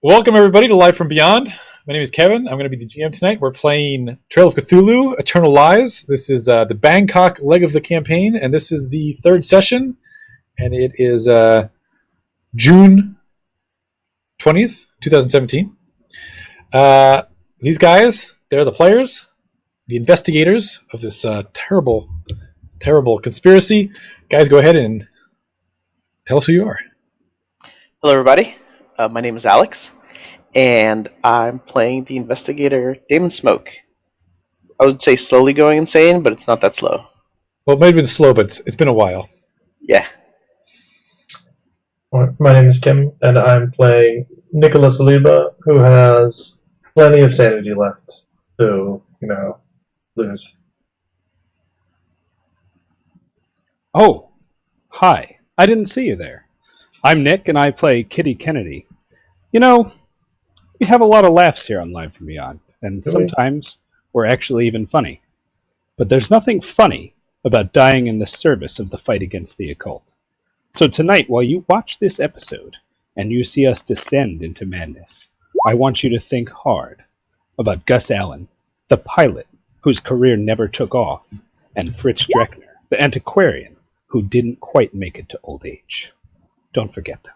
Welcome everybody to Live from Beyond. My name is Kevin. I'm going to be the GM tonight. We're playing Trail of Cthulhu: Eternal Lies. This is the Bangkok leg of the campaign, and this is the third session. And it is June 20th, 2017. These guys, they're the players, the investigators of this terrible, terrible conspiracy. Guys, go ahead and tell us who you are. Hello, everybody. My name is Alex, and I'm playing the investigator Damon Smoke. I would say slowly going insane, but it's not that slow. Well, it may have been slow, but it's been a while. Yeah. My name is Kim, and I'm playing Nicholas Aliba, who has plenty of sanity left to, lose. Oh, hi. I didn't see you there. I'm Nick, and I play Kitty Kennedy. You know, we have a lot of laughs here on Live from Beyond, and sometimes we're actually even funny. But there's nothing funny about dying in the service of the fight against the occult. So tonight, while you watch this episode, and you see us descend into madness, I want you to think hard about Gus Allen, the pilot whose career never took off, and Fritz Dreckner, the antiquarian who didn't quite make it to old age. Don't forget them.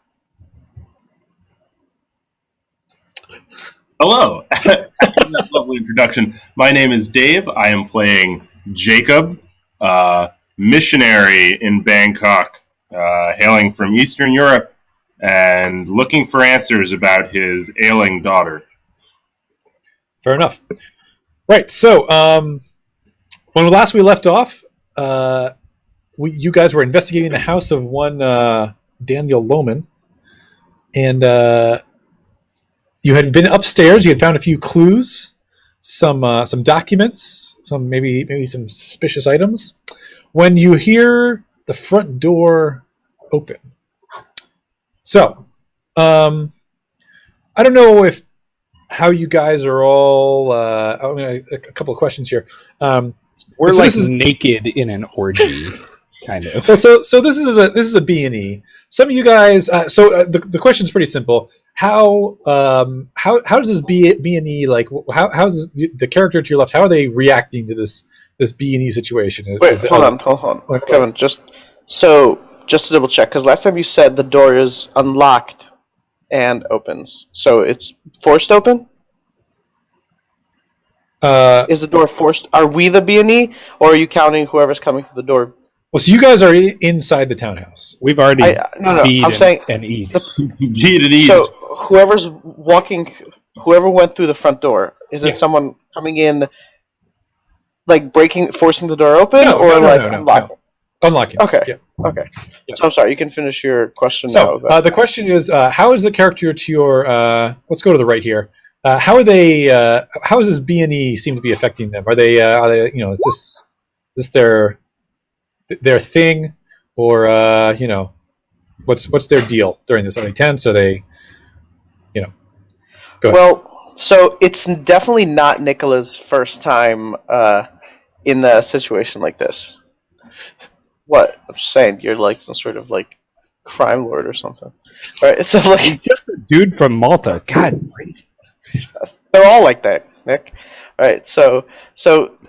Hello. That's a lovely introduction. My name is Dave. I am playing Jacob, missionary in Bangkok, hailing from Eastern Europe and looking for answers about his ailing daughter. Fair enough. Right. So, when last we left off, you guys were investigating the house of one Daniel Lohman, and you had been upstairs. You had found a few clues, some documents, maybe some suspicious items. When you hear the front door open, so I don't know how you guys are all. A couple of questions here. We're like naked in an orgy, kind of. Well, so this is a B&E. Some of you guys. The question is pretty simple. How does this B&E like? How's the character to your left? How are they reacting to this B&E situation? Hold on, Kevin. Just to double check, because last time you said the door is unlocked and opens, so it's forced open. Is the door forced? Are we the B&E, or are you counting whoever's coming through the door? Well, so you guys are inside the townhouse. We've already I'm saying and eat. So whoever went through the front door, is it someone coming in, like forcing the door open, unlocking? No. Unlocking. Okay. Yeah. Okay. Yeah. So I'm sorry. You can finish your question now. So the question is, how is the character to your? Let's go to the right here. How are they? How does this B&E seem to be affecting them? Are they? Is this their thing, or what's their deal during this? Are they tense? Are they? Go ahead. Well, so it's definitely not Nicola's first time in a situation like this. What I'm saying, you're like some sort of like crime lord or something, right? So like he's just a dude from Malta. God, they're all like that, Nick. All right, so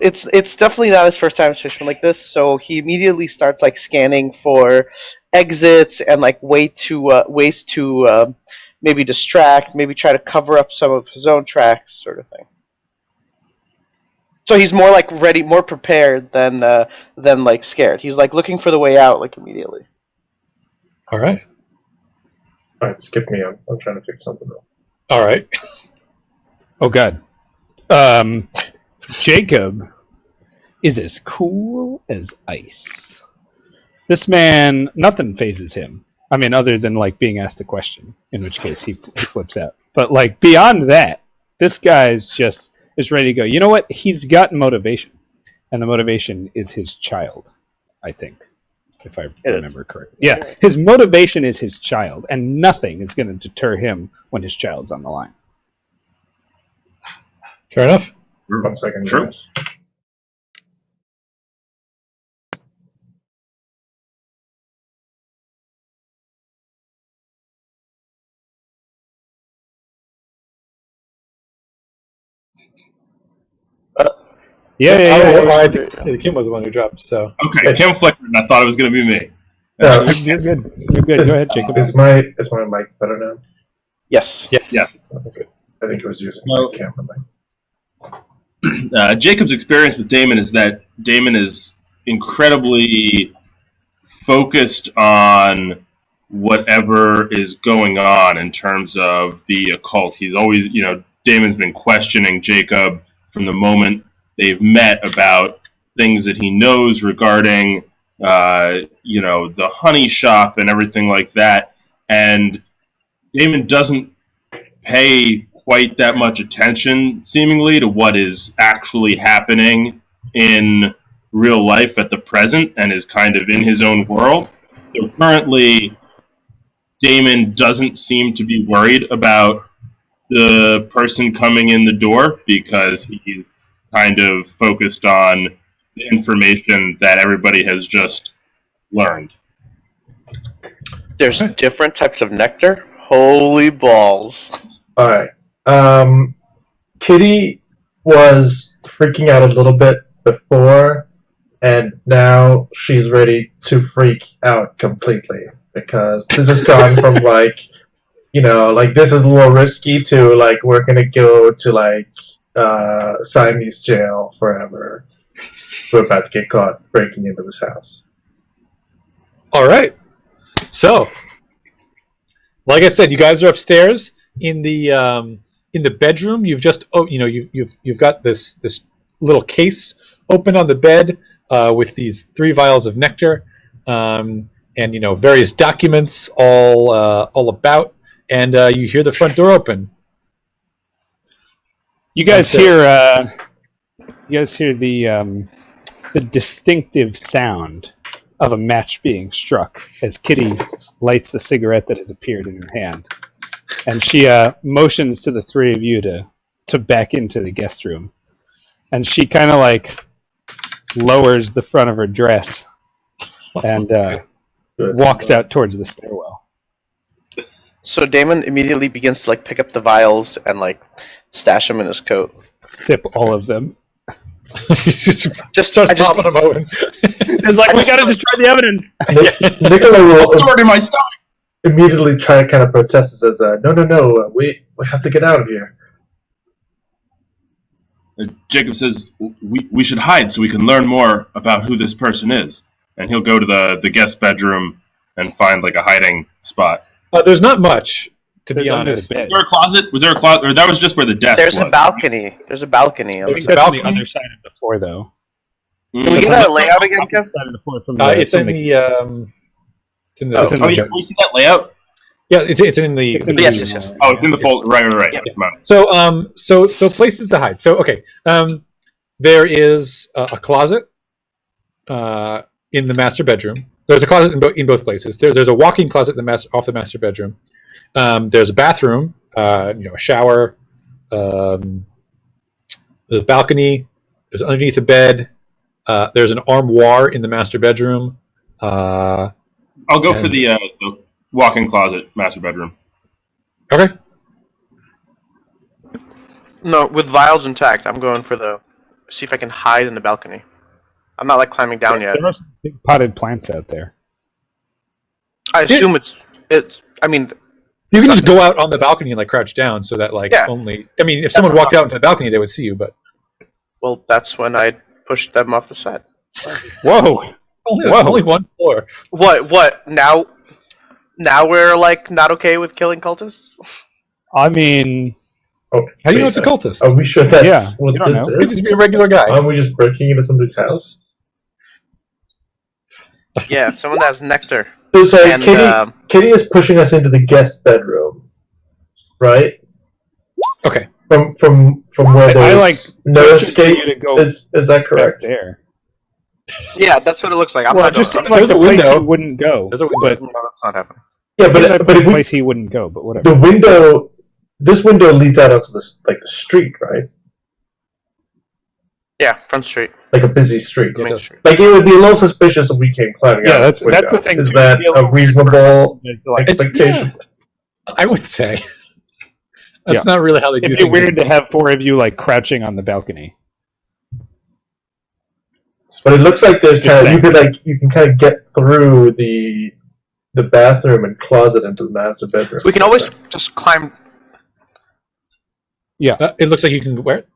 it's definitely not his first time in a situation like this. So he immediately starts like scanning for exits and like ways to maybe distract, maybe try to cover up some of his own tracks, sort of thing. So he's more like ready, more prepared than like scared. He's like looking for the way out, like immediately. All right. All right, skip me. I'm trying to figure something out. All right. Oh God. Jacob is as cool as ice. This man, nothing phases him. I mean, other than like being asked a question, in which case he flips out. But like beyond that, this guy's just is ready to go. You know what? He's got motivation, and the motivation is his child. I think, if I remember correctly. Yeah, his motivation is his child, and nothing is going to deter him when his child's on the line. Fair enough. 1 second. True. Guys. I think Kim was the one who dropped. So Okay, Kim flickered, and I thought it was going to be me. No, You're good. You're good. Go ahead, Jacob. Is my mic better now? Yes. Yes. That's good. I think it was using Well- my camera mic. Jacob's experience with Damon is that Damon is incredibly focused on whatever is going on in terms of the occult. He's always, Damon's been questioning Jacob from the moment they've met about things that he knows regarding, the honey shop and everything like that. And Damon doesn't pay quite that much attention, seemingly, to what is actually happening in real life at the present and is kind of in his own world. So currently, Damon doesn't seem to be worried about the person coming in the door because he's kind of focused on the information that everybody has just learned. There's different types of nectar. Holy balls. Alright. Kitty was freaking out a little bit before, and now she's ready to freak out completely. Because this has gone from this is a little risky to we're gonna go to Siamese jail forever. We're about to get caught breaking into this house. All right. So, like I said, you guys are upstairs in the bedroom. You've just you've got this little case open on the bed with these 3 vials of nectar. And various documents all about, and you hear the front door open. You guys hear the distinctive sound of a match being struck as Kitty lights the cigarette that has appeared in her hand, and she motions to the 3 of you to back into the guest room, and she kind of lowers the front of her dress and walks out towards the stairwell. So Damon immediately begins to pick up the vials and stash them in his coat. Sip all of them. Just starts popping them open. It's we gotta destroy the evidence. Nicola will Stored in my stomach. immediately try to kind of protest and says, no, we have to get out of here. Jacob says, we should hide so we can learn more about who this person is. And he'll go to the guest bedroom and find a hiding spot. There's not much, to be honest. Was there a closet? Or that was just where the desk There's was? a balcony. There's a balcony. I think that's on the other side of the floor, though. Can we get a layout again, Kev? It's in the. We see that layout? Yeah, it's in the. Yes. Oh, it's in the folder. Right. Yep. Come on. So places to hide. So okay, there is a closet in the master bedroom. There's a closet in both places. There's a walk-in closet off the master bedroom. There's a bathroom, a shower. There's a balcony. There's underneath the bed. There's an armoire in the master bedroom. I'll go for the walk-in closet, master bedroom. Okay. No, with vials intact, I'm going for see if I can hide in the balcony. I'm not climbing down yet. There are some big potted plants out there. I assume it's. I mean, you can just go out on the balcony and crouch down, so that only. I mean, if someone walked out into the balcony, they would see you. But well, that's when I pushed them off the side. Whoa! Only one floor. What? Now we're not okay with killing cultists? I mean, how do you know it's a cultist? Are we sure that's what you don't this know. It could is? just be a regular guy. Aren't we just breaking into somebody's house? Yeah, someone that has nectar. So sorry, And, Kitty is pushing us into the guest bedroom, right? Okay. From where there's no escape. You to go Is that correct? there. Yeah, that's what it looks like. I'm Well, not it just going. seems like There's the a place window. he wouldn't go. There's a window. But No, that's not happening. Yeah, it seems like but the if we, place he wouldn't go. But whatever. the window, this window leads out onto the street, right? Yeah, front street. Like a busy street. Yeah, Main that's- street. Like it would be a little suspicious if we came climbing Yeah, out. that's this window. the thing. Is too. that It'd be a little reasonable like, It's- expectation? I would say. That's not really how they do It'd be things. weird to have 4 of you like crouching on the balcony. But it looks like there's Just kind of saying. you can kind of get through the bathroom and closet into the master bedroom. We can always just climb. It looks like you can wear it.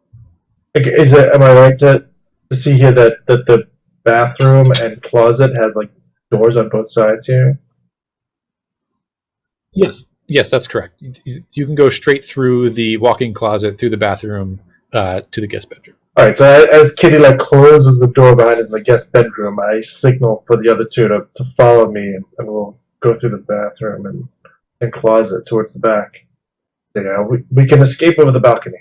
Okay, am I right to see here that the bathroom and closet has like doors on both sides here? Yes, that's correct. You can go straight through the walk-in closet, through the bathroom, to the guest bedroom. All right. So as Kitty like closes the door behind us in the guest bedroom, I signal for the other two to follow me, and we'll go through the bathroom and closet towards the back. We can escape over the balcony.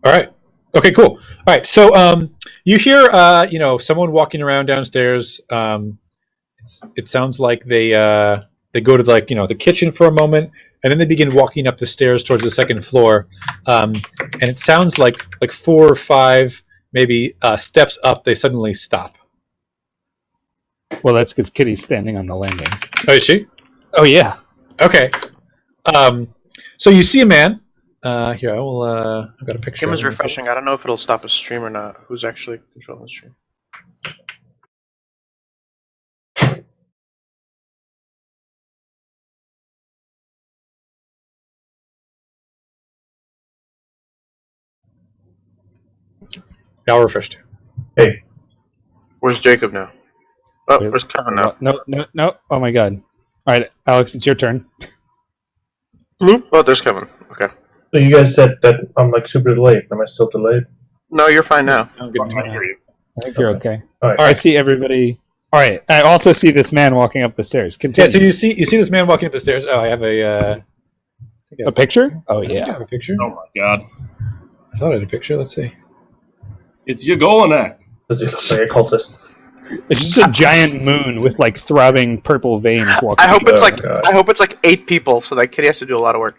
All right. Okay, cool. All right. So you hear someone walking around downstairs. It sounds like they go to the kitchen for a moment, and then they begin walking up the stairs towards the second floor. And it sounds like 4 or 5 maybe steps up, they suddenly stop. Well, that's because Kitty's standing on the landing. Oh, is she? Oh yeah. Okay. So you see a man. Here, I've got a picture. Game is refreshing. I don't know if it'll stop a stream or not. Who's actually controlling the stream? Yeah, I'll refresh too. Hey, Where's Jacob now? Oh, Wait, where's Kevin now? No. Oh my god. All right, Alex, it's your turn. Oh, there's Kevin. Okay. so you guys said that I'm like super delayed. Am I still delayed? No, you're fine now. Sound good. I hear you. I think you're okay. All right. I see everybody. All right. I also see this man walking up the stairs. Continue. Yeah. So you see this man walking up the stairs. Oh, I have a picture? Oh I think I yeah. have a picture. Oh my god. I thought I had a picture. Let's see. It's Yagolanak. Does he look like a cultist? It's just a giant moon with like throbbing purple veins walking. I hope it's Oh, like God. I hope it's like 8 people, so that Kitty has to do a lot of work.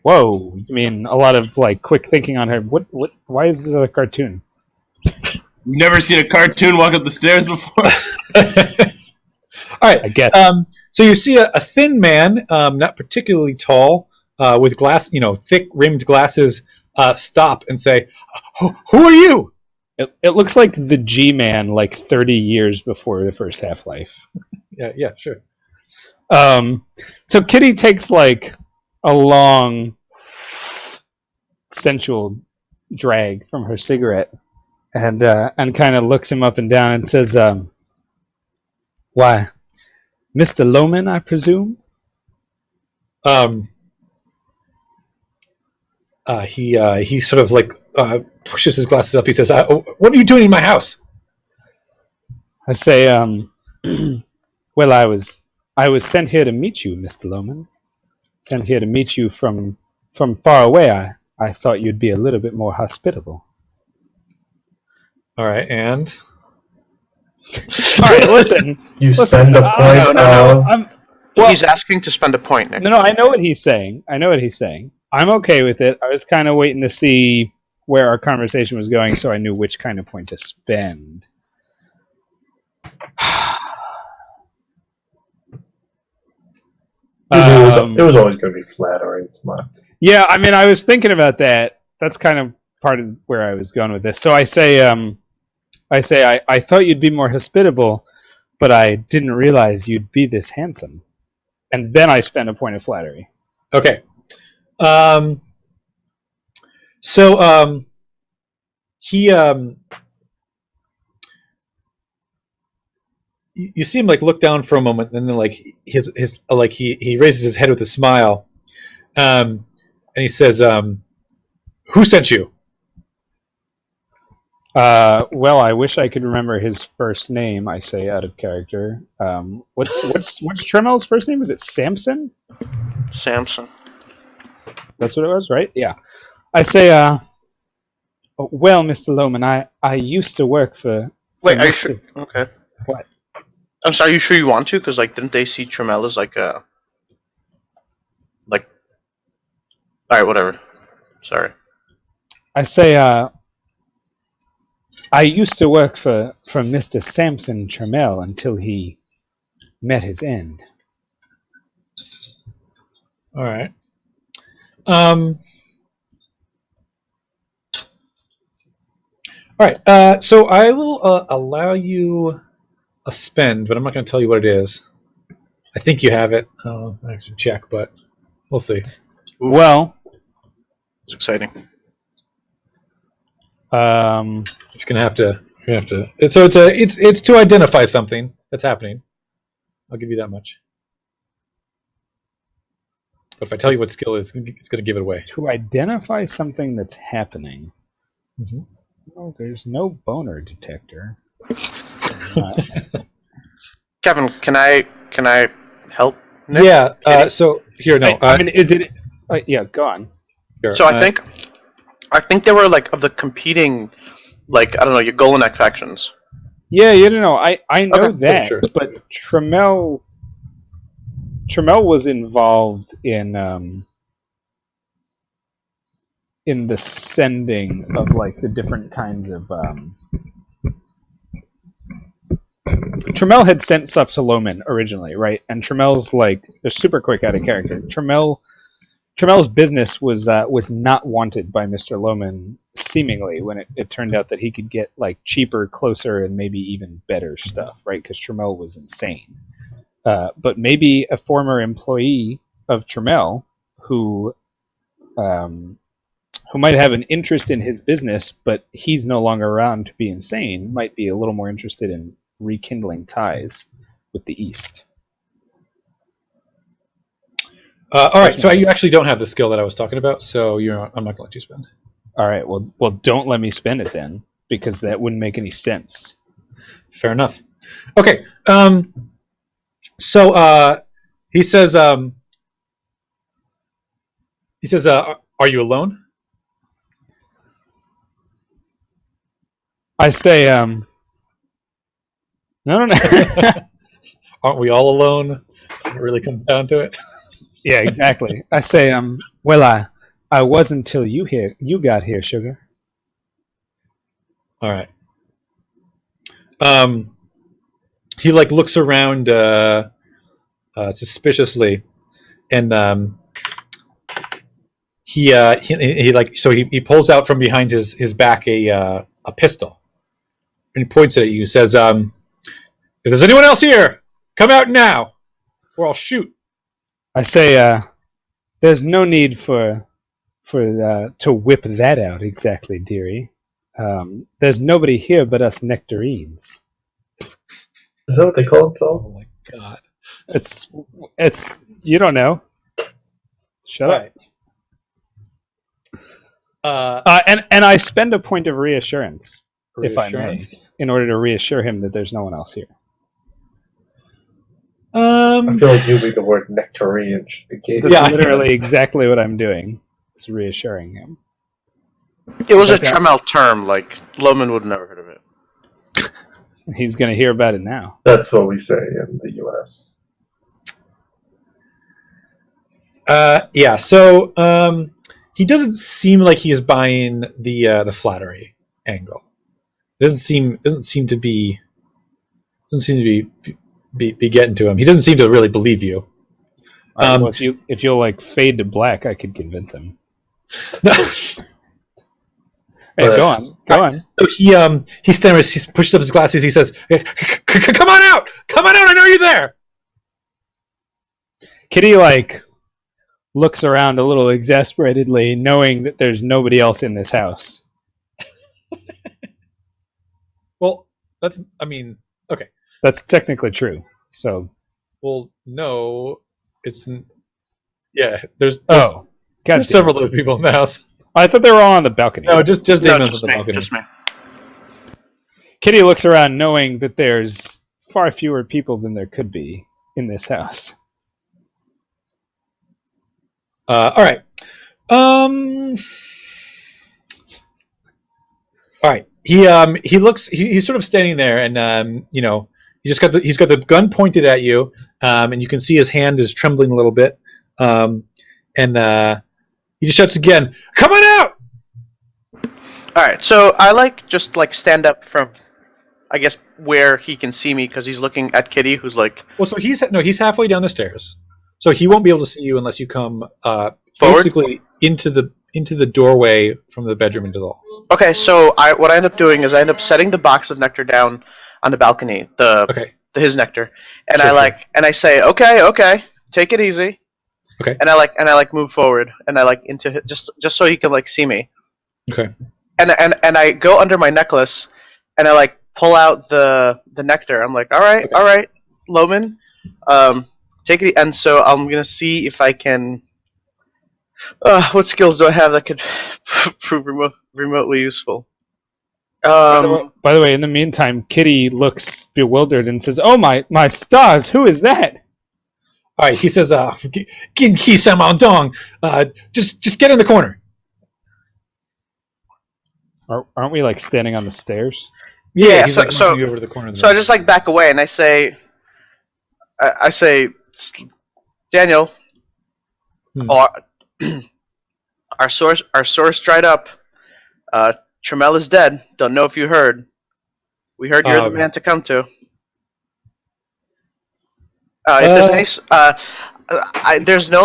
Whoa! You mean a lot of like quick thinking on her? What? Why is this a cartoon? You've never seen a cartoon walk up the stairs before? All right. I guess. So you see a thin man, not particularly tall, with thick rimmed glasses, stop and say, "Who are you?" It looks like the G-Man, like 30 years before the first Half-Life. Yeah, sure. So Kitty takes like a long, sensual drag from her cigarette, and kind of looks him up and down and says, "Why, Mr. Loman, I presume?" He sort of like pushes his glasses up. He says, "What are you doing in my house?" I say, "Well, I was sent here to meet you, Mr. Loman. Sent here to meet you from far away. I thought you'd be a little bit more hospitable." All right, and All right, listen. You spend a point of. Well- He's asking to spend a point, Nick. No, I know what he's saying. I'm okay with it. I was kind of waiting to see where our conversation was going, so I knew which kind of point to spend. It was always going to be flattering. Come on. Yeah, I mean, I was thinking about that. That's kind of part of where I was going with this. So I say, I thought you'd be more hospitable, but I didn't realize you'd be this handsome. And then I spend a point of flattery. okay. So he you see him like look down for a moment, and then like his he raises his head with a smile, and he says, "Who sent you?" Well, I wish I could remember his first name. I say out of character. What's Tremel's first name? Was it Samson? Samson. That's what it was, right? Yeah. I say, well, Mr. Loman, I used to work for. Wait, are you Mr. sure? Okay. What? I'm sorry. Are you sure you want to? Because didn't they see Tremel as like a All right, whatever. Sorry. I say, I used to work for Mr. Samson Tremel until he met his end. All right. All right. So I will allow you a spend, but I'm not going to tell you what it is. I think you have it. I should check, but we'll see. Well, It's exciting. Just gonna have to. You're gonna have to. So it's to identify something that's happening. I'll give you that much. But if I tell you what skill is, it's going to give it away. to identify something that's happening. Mm-hmm. Well, there's no boner detector. Kevin, can I help Nick? Yeah. So here, no. I mean, is it? Yeah, go on. Here, So I think there were like of the competing, like I don't know, your Golden factions. Yeah, no. I know Okay, that, sure. but Tremel was involved in the sending of like the different kinds of. Tremel had sent stuff to Loman originally, right? And Tremel's like a super quick out of character. Tremel's business was not wanted by Mr. Loman, seemingly, when it turned out that he could get like cheaper, closer, and maybe even better stuff, right? Because Tremel was insane. But maybe a former employee of Tremel who might have an interest in his business, but he's no longer around to be insane, might be a little more interested in rekindling ties with the East. all right. So you actually don't have the skill that I was talking about. So I'm not going to let you spend. All right. Well, don't let me spend it then, because that wouldn't make any sense. Fair enough. Okay. So he says. Are you alone? I say, no. Aren't we all alone? It really comes down to it. Yeah, exactly. I say, well, I was until you got here, sugar. All right. He like looks around suspiciously, and he like so he pulls out from behind his back a pistol, and he points it at you. Says, "If there's anyone else here, come out now, or I'll shoot." I say, there's no need for to whip that out exactly, dearie. There's nobody here but us nectarines. Is that what they call themselves? Oh my god! It's you don't know. Shut All up. right. And I spend a point of reassurance, if I may, Reassurance. in order to reassure him that there's no one else here. I feel like using the word nectarine should be key. That's Yeah. literally exactly what I'm doing. Is reassuring him. It was a Okay. Tremel term, like Loman would have never heard of it. He's going to hear about it now. That's what we say in the U.S. Yeah. So he doesn't seem like he is buying the flattery angle. Doesn't seem to be getting to him. He doesn't seem to really believe you. All right, well, if you'll like fade to black, I could convince him. Hey, go on. So he stammers. He pushes up his glasses. He says, "Come on out! Come on out! I know you're there." Kitty like looks around a little exasperatedly, knowing that there's nobody else in this house. Well, that's. I mean, okay. That's technically true. So, Well, no, it's. Yeah, there's God, several other people in the house. I thought they were all on the balcony. No, just No, Damon on just the me. balcony. Just me. Kitty looks around, knowing that there's far fewer people than there could be in this house. All right. All right. He looks. He's sort of standing there, and he's got the gun pointed at you, and you can see his hand is trembling a little bit, and he just shouts again, "Come on out!" All right, so I just stand up from, I guess, where he can see me because he's looking at Kitty, who's like. Well, so he's halfway down the stairs. So he won't be able to see you unless you come Forward? basically into the doorway from the bedroom into the hall. Okay, so what I end up doing is I end up setting the box of nectar down on the balcony, Okay. his nectar, and Sure, I say, okay, take it easy. Okay. And I move forward, and I into just so he can see me. Okay. And I go under my necklace, and I pull out the nectar. I'm like, all right, Loman, take it. And so I'm gonna see if I can. What skills do I have that could prove remotely useful? By the way, in the meantime, Kitty looks bewildered and says, "Oh my stars! Who is that?" All right. He says, "Gin ki samao dong. Just get in the corner." Aren't we standing on the stairs? Yeah. He's so moving you over to the corner. Of the so I room. just back away, and I say, Daniel, our source dried up. Tremel is dead. Don't know if you heard. We heard you're the man to come to. If there's no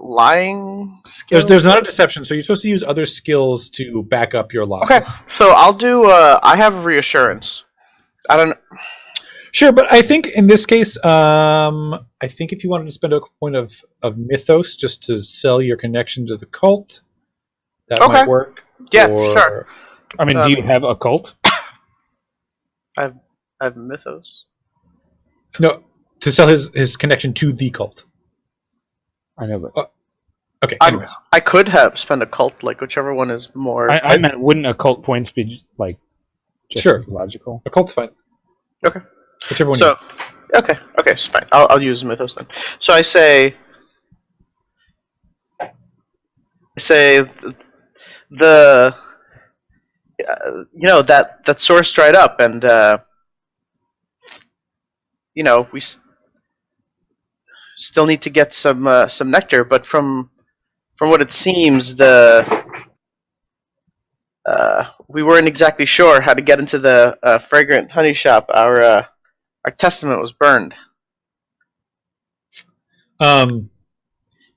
lying skill. There's not a deception, so you're supposed to use other skills to back up your lies. Okay, so I'll do. I have reassurance. I don't. Sure, but I think in this case, I think if you wanted to spend a point of mythos just to sell your connection to the cult, that might work. Yeah, sure. I mean, do you have a cult? I have mythos. No, to sell his connection to the cult. I know, but okay. Anyways, I could have spent a cult, whichever one is more. I meant, wouldn't occult points be just sure logical? A cult's fine. Okay. Whichever one. So, okay, it's fine. I'll use mythos then. So I say the that source dried up, and we still need to get some nectar, but from what it seems, we weren't exactly sure how to get into the fragrant honey shop. Our testament was burned.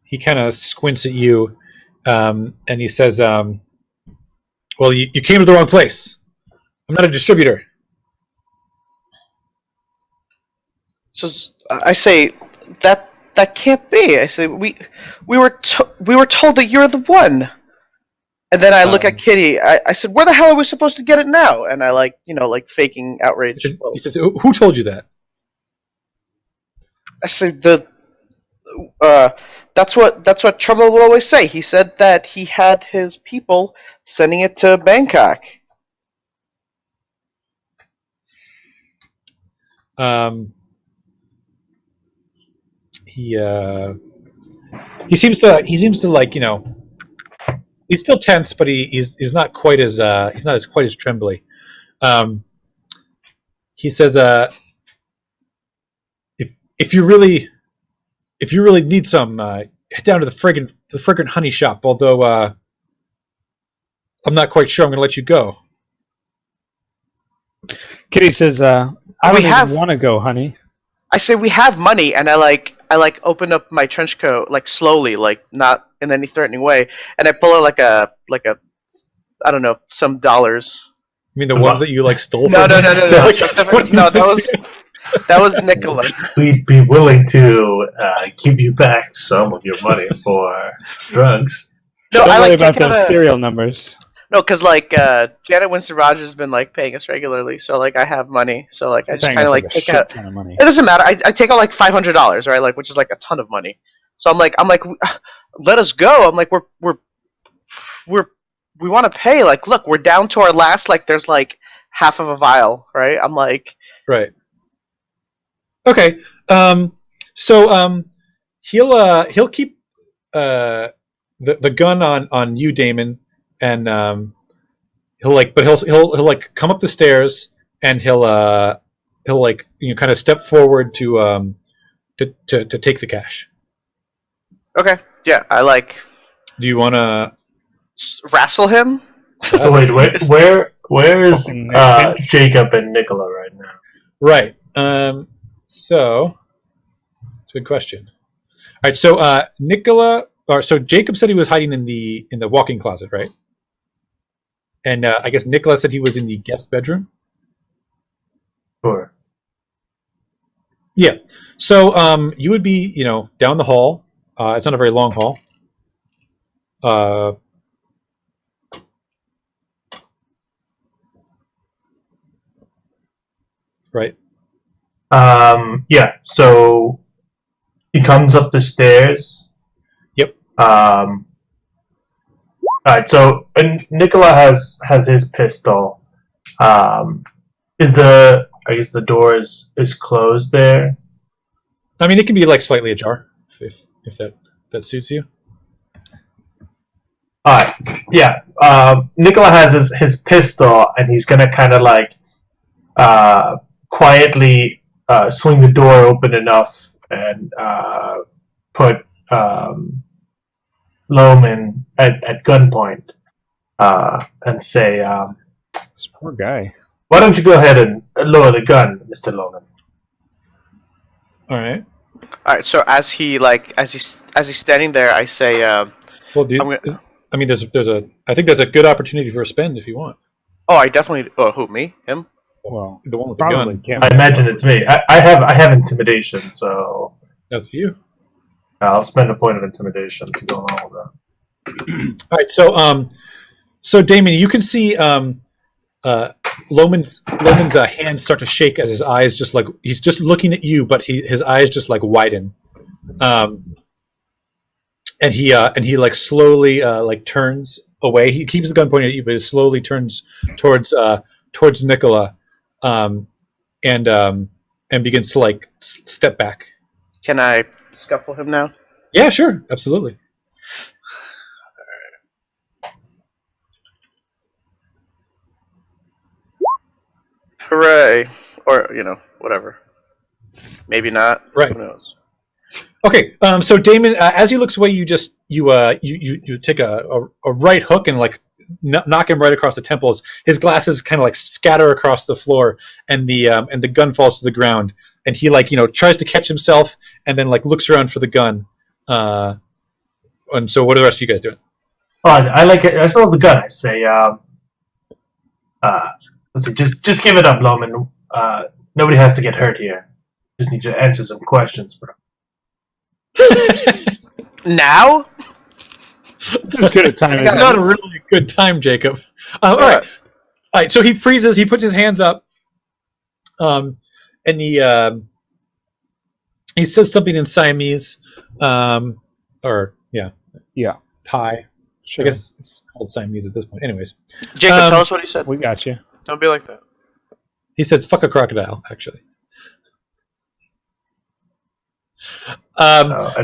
He kind of squints at you, and he says, "Well, you came to the wrong place. I'm not a distributor." So I say that can't be. I say we were told that you're the one. And then I look at Kitty. I said, "Where the hell are we supposed to get it now?" And I faking outrage. He says, "Who told you that?" I said, that's what Trumbull would always say. He said that he had his people sending it to Bangkok. He seems to he's still tense, but he's not quite as quite as trembly. He says, if you really need some, head down to the fragrant honey shop. Although I'm not quite sure I'm going to let you go. Kitty says, "I don't even want to go, honey." I say we have money, and I open up my trench coat slowly, not in any threatening way, and I pull out a I don't know, some dollars. You mean the ones that you stole? No, no, that was Nicola. We'd be willing to give you back some of your money for drugs. No, Don't worry about those serial numbers. No, because Janet Winston Rogers has been paying us regularly, so I have money, so I just kind of take out. Ton of money. It doesn't matter. I take out $500, right? Which is a ton of money. So I'm like, let us go. I'm like, we want to pay. Look, we're down to our last. There's half of a vial, right? I'm like, right. Okay. So he'll keep the gun on you, Damon, and he'll come up the stairs, and he'll kind of step forward to take the cash. Okay. Yeah, Do you want to wrestle him? So wait, where is Jacob and Nicola right now? Right. So, it's a good question. All right, so so Jacob said he was hiding in the walk-in closet, right? And I guess Nicola said he was in the guest bedroom. Sure. Yeah. So you would be, down the hall. It's not a very long hall. Right. Yeah. So he comes up the stairs. Yep. All right. So and Nicola has his pistol. I guess the door is closed there. I mean, it can be like slightly ajar if that suits you. All right. Yeah. Nicola has his pistol, and he's gonna kind of like quietly swing the door open enough and put Loman at gunpoint and say, This poor guy. "Why don't you go ahead and lower the gun, Mr. Loman?" All right. All right. So as he's standing there, I say, Well, dude, I mean, I think there's a good opportunity for a spend if you want. "Oh, I definitely. Oh, who? Me? Him? Well, The one with the probably gun. can't. I imagine it's me. I have intimidation, so That's for you. I'll spend a point of intimidation to go along with that. All right. So Damien, you can see Loman's hands start to shake as his eyes just like he's just looking at you, but his eyes just like widen, and he like slowly like turns away. He keeps the gun pointed at you, but he slowly turns towards Nicola, and begins to like step back. Can I scuffle him now? Yeah, sure, absolutely. Hooray! Or whatever. Maybe not. Right. Who knows? Okay, so Damon, as he looks away, you take a right hook and like knock him right across the temples. His glasses kind of like scatter across the floor, and the gun falls to the ground. And he like tries to catch himself, and then like looks around for the gun. And so, what are the rest of you guys doing? Oh, I like it. I still have the gun. I say, let's see, just give it up, Loman. Nobody has to get hurt here. Just need to answer some questions, bro. Now? As good a time as It's not a really good time, Jacob. All right. So he freezes. He puts his hands up, and he says something in Siamese, Yeah. Thai. Sure. I guess it's called Siamese at this point. Anyways, Jacob, tell us what he said. We got you. Don't be like that. he says "fuck a crocodile." Actually, I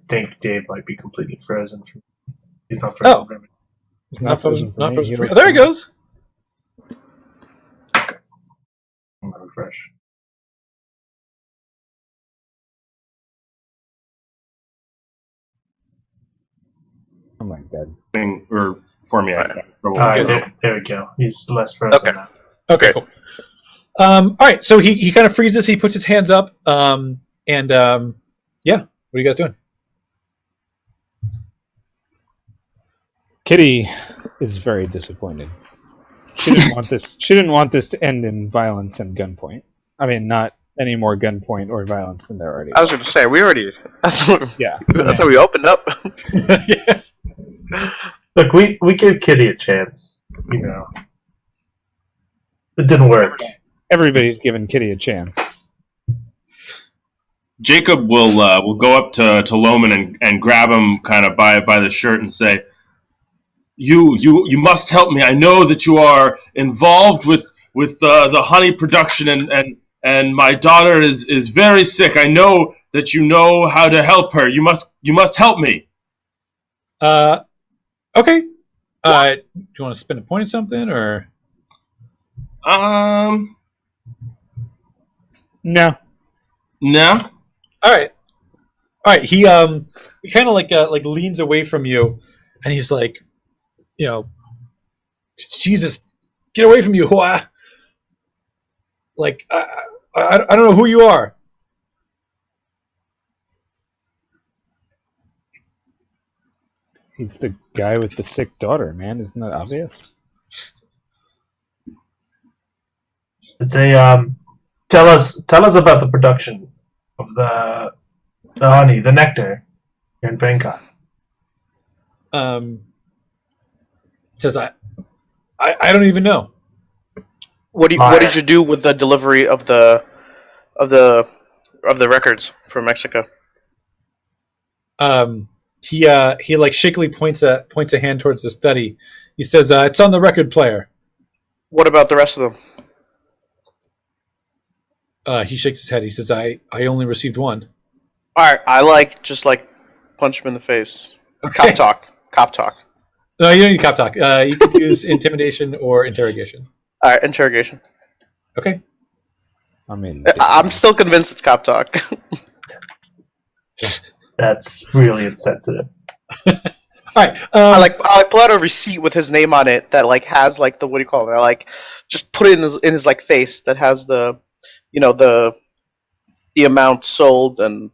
think Dave might be completely frozen. He's not frozen. Oh. for me. not frozen for me. frozen He for me. looks Oh, there he fine. goes. I'm gonna refresh. Oh my god. Or for me, All right, there we go. He's less frozen Okay. now. Okay, cool. All right, so he kind of freezes. He puts his hands up, and yeah, what are you guys doing? Kitty is very disappointed. She didn't want this. She didn't want this to end in violence and gunpoint. I mean, not any more gunpoint or violence than there already. I was going to say we already. That's Yeah. how we opened up. Yeah. Look, we gave Kitty a chance. It didn't work. Everybody's given Kitty a chance. Jacob will go up to Loman and grab him kind of by the shirt and say, "You must help me. I know that you are involved with the honey production and my daughter is very sick. I know that you know how to help her. You must help me." Okay. Do you want to spend a point or something, or? No. No. All right. He kind of like leans away from you, and he's like, Jesus, get away from you, Hua. Like I don't know who you are. He's the guy with the sick daughter, man. Isn't that obvious? Say, tell us about the production of the honey, the nectar here in Bangkok. Says I don't even know. What did you do with the delivery of the records from Mexico? He like shakily points a hand towards the study. He says, "It's on the record player." What about the rest of them? He shakes his head. He says, "I only received one." All right, I just punch him in the face. Okay. Cop talk. No, you don't need cop talk. You can use intimidation or interrogation. All right, interrogation. Okay. I mean, I'm still convinced it's cop talk. That's really insensitive. All right. I pull out a receipt with his name on it that has the what do you call it? I just put it in his face that has the the amount sold and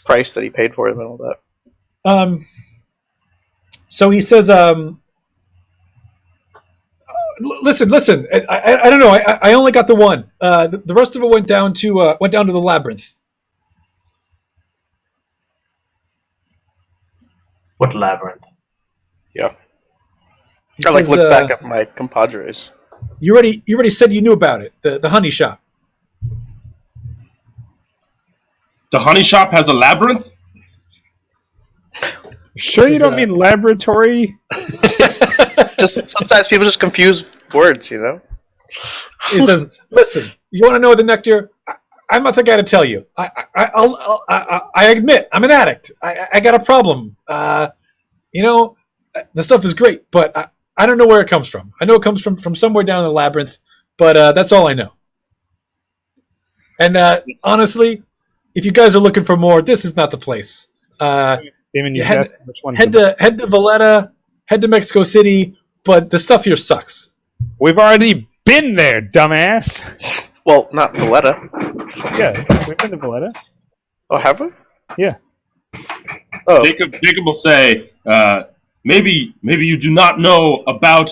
price that he paid for it and all that. So he says, listen. I don't know. I only got the one. The rest of it went down to the labyrinth. What labyrinth? Yeah. He I says, look back at my compadres. You already said you knew about it. The honey shop. The honey shop has a labyrinth? Sure you don't mean laboratory? Just sometimes people just confuse words, He says, "Listen, you want to know the nectar? I'm not the guy to tell you. I admit I'm an addict. I got a problem. The stuff is great, but I don't know where it comes from. I know it comes from somewhere down in the labyrinth, but that's all I know. And honestly, if you guys are looking for more, this is not the place. Damon, you head asked which one. to Valletta, head to Mexico City, but the stuff here sucks." We've already been there, dumbass. Well, not Valletta. Yeah, we've been to Valletta. Oh, have we? Yeah. Oh. Jacob will say, maybe you do not know about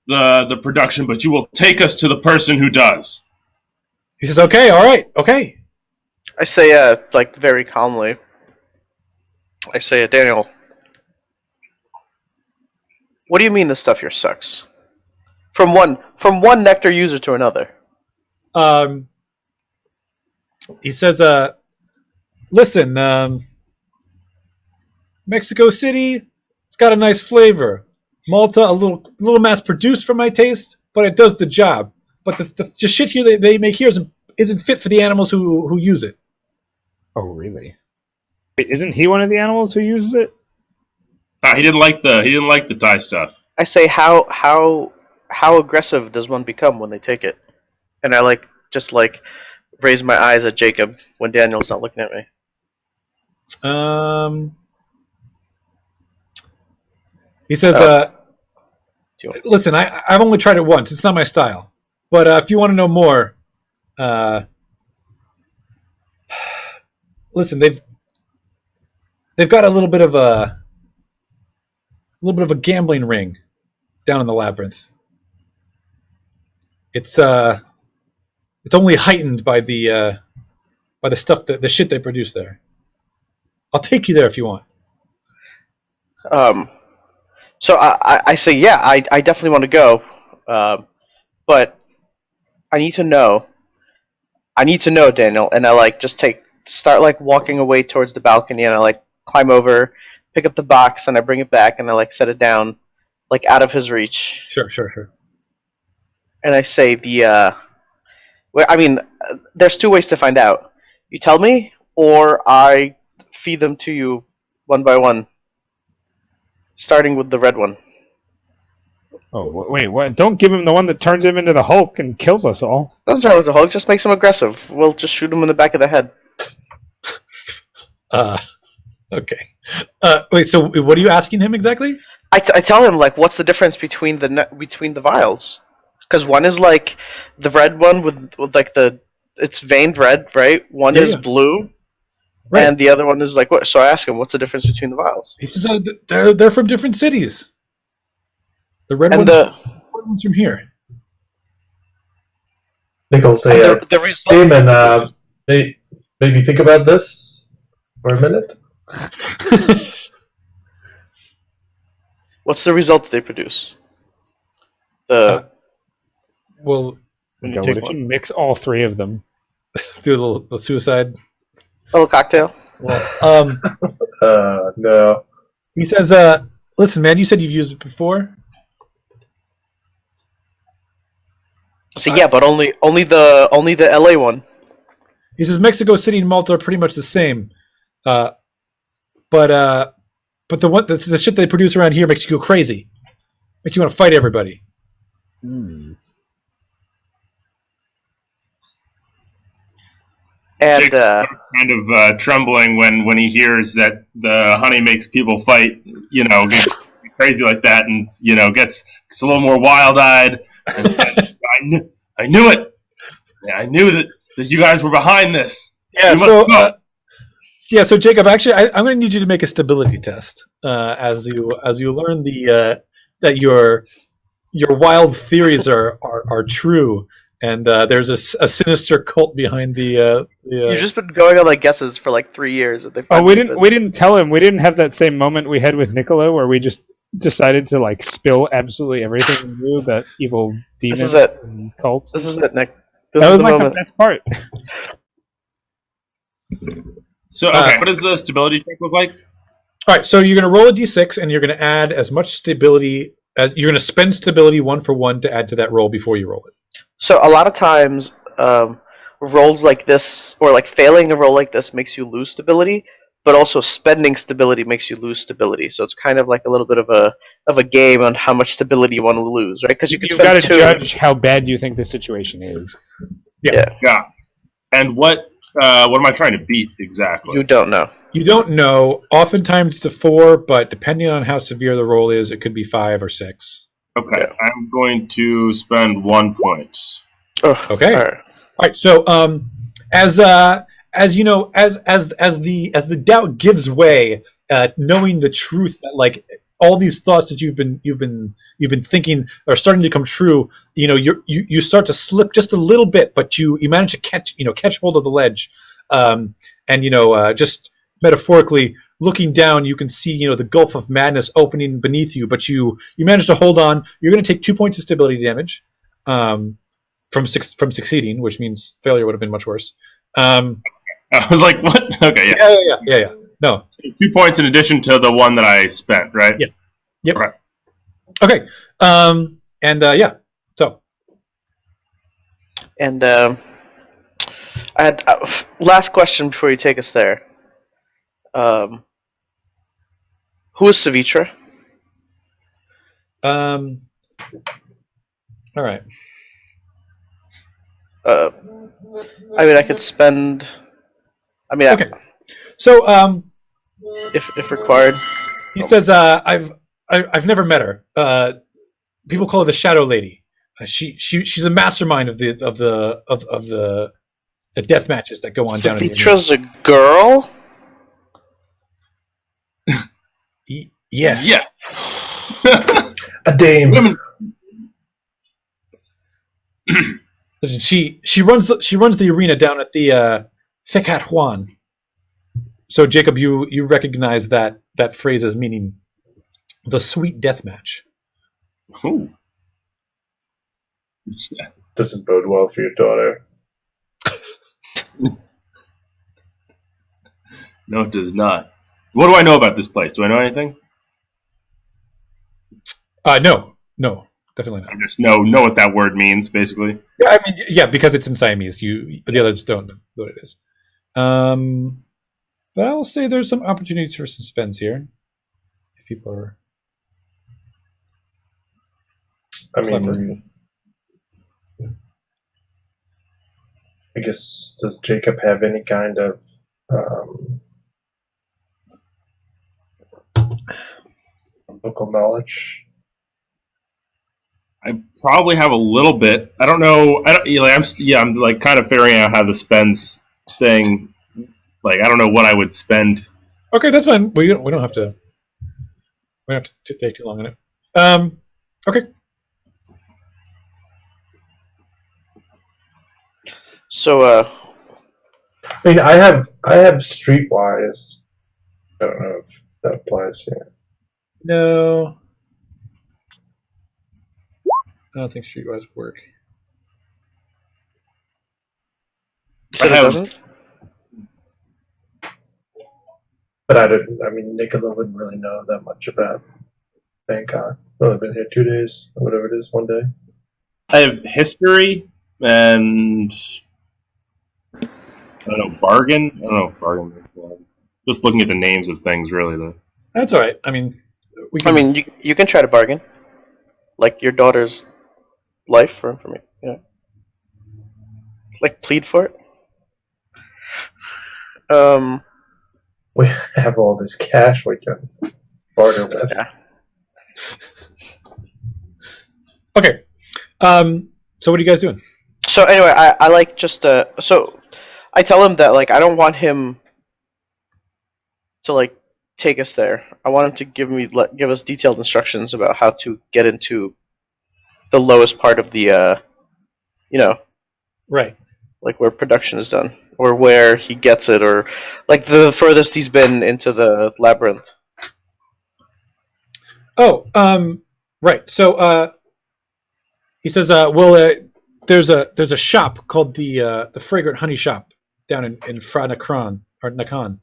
the production, but you will take us to the person who does. He says, "Okay, all right, okay." I say, very calmly. I say, Daniel, what do you mean the stuff here sucks? From one nectar user to another. He says, "Listen, Mexico City, it's got a nice flavor. Malta, a little mass produced for my taste, but it does the job. But the shit here they make here isn't fit for the animals who use it." Oh, really? Wait, isn't he one of the animals who uses it? He didn't like the Thai stuff. I say, how aggressive does one become when they take it? And I just raise my eyes at Jacob when Daniel's not looking at me. He says, "Listen, I've only tried it once. It's not my style. But if you want to know more, listen, they've got a little bit of a gambling ring down in the labyrinth. It's only heightened by the stuff the shit they produce there. I'll take you there if you want." So I say, yeah, I definitely want to go, but I need to know, Daniel, and I start walking away towards the balcony, and I climb over, pick up the box, and I bring it back, and I set it down, out of his reach. Sure. And I say there's two ways to find out. You tell me, or I feed them to you one by one, starting with the red one. Oh, wait, what? Don't give him the one that turns him into the Hulk and kills us all. Doesn't turn into the Hulk, just makes him aggressive. We'll just shoot him in the back of the head. Okay. Wait, so what are you asking him exactly? I tell him, what's the difference between the vials? Because one is the red one with it's veined red, right? One is blue. Right. And the other one is like, what? So I ask him, what's the difference between the vials? He says they're from different cities. The red And one's from here. Nick will say, the result. Damon, maybe think about this for a minute. What's the result that they produce? Well, When Go, you what take if one, you mix all three of them? do a little suicide. a little cocktail. Well, No. he says, "Listen, man, you said you've used it before." So yeah, but only the LA one. He says Mexico City and Malta are pretty much the same, but the shit they produce around here makes you go crazy, makes you want to fight everybody. And Jake kind of trembling when he hears that the honey makes people fight, get crazy like that, and gets a little more wild-eyed. And I knew it. Yeah, I knew that you guys were behind this. Yeah. You must know. So Jacob, actually, I'm going to need you to make a stability test as you learn that your wild theories are true. And there's a sinister cult behind the. you've just been going on like guesses for like 3 years. And they Oh, we didn't tell him. We didn't have that same moment we had with Niccolo, where we just decided to like spill absolutely everything we knew about evil demons This is it. and cults. This is it, Nick. This That is was the like moment. the best part. So, okay, what does the stability check look like? All right, so you're going to roll a d6, and you're going to add as much stability. You're going to spend stability 1 for 1 to add to that roll before you roll it. So a lot of times, rolls like this, or like failing to roll like this, makes you lose stability. But also spending stability makes you lose stability. So it's kind of like a little bit of a game on how much stability you want to lose, right? Because you can You've got spend to 2. judge how bad you think the situation is. Yeah. And what am I trying to beat exactly? You don't know. You don't know. Oftentimes to 4, but depending on how severe the roll is, it could be 5 or 6. Okay, Yeah. I'm going to spend 1 point. Ugh, Okay. all right. All right. So as you know, as the doubt gives way, knowing the truth that like all these thoughts that you've been thinking are starting to come true, you start to slip just a little bit, but you manage to catch hold of the ledge, and just metaphorically looking down, you can see the gulf of madness opening beneath you, but you manage to hold on. You're going to take 2 points of stability damage from succeeding, which means failure would have been much worse. I was like, what? Okay, yeah. Yeah. No. 2 points in addition to the one that I spent, right? Yeah. Yep. Okay. Okay. Yeah. So. And I had last question before you take us there. Who is Savitra? All right. I mean, I could spend. I mean, Okay. So if required. he says, I've never met her. People call her the Shadow Lady. She's a mastermind of the death matches that go on down in the Savitra's a girl. Yeah. Yeah. A dame. Women. Listen, she runs the arena down at the Fekat Juan. So Jacob, you recognize that phrase as meaning the sweet death match. Ooh. Yeah. Doesn't bode well for your daughter. No, it does not. What do I know about this place? Do I know anything? No, definitely not. I just know what that word means, basically. Yeah, I mean, yeah, because it's in Siamese. The others don't know what it is. But I will say there's some opportunities for suspense here. If people are, I mean, clever. I guess, does Jacob have any kind of local knowledge? I probably have a little bit. I don't know. I'm like kind of figuring out how the spends thing Like, I don't know what I would spend. Okay, that's fine. We don't have to. We don't have to take too long on it. Okay. So, I mean, I have Streetwise. I don't know if that applies here. No. I don't think Streetwise would work. you said I it have- doesn't? But I didn't. I mean, Nicola wouldn't really know that much about Bangkok. Well, I've been here 2 days, or whatever it is, 1 day. I have history and I don't know, bargain. I don't know if bargain makes sense. Just looking at the names of things, really. Though. That's all right. I mean, You can try to bargain, like your daughter's life for information. Yeah, like plead for it. We have all this cash we can barter with. Yeah. Okay. So what are you guys doing? So anyway, I like just so I tell him that like I don't want him to like take us there. I want him to give us detailed instructions about how to get into the lowest part of the Right. like where production is done or where he gets it or like the furthest he's been into the labyrinth. Oh, right. So he says, well, there's a shop called the Fragrant Honey Shop down in Fra Nakhon or Nakhon.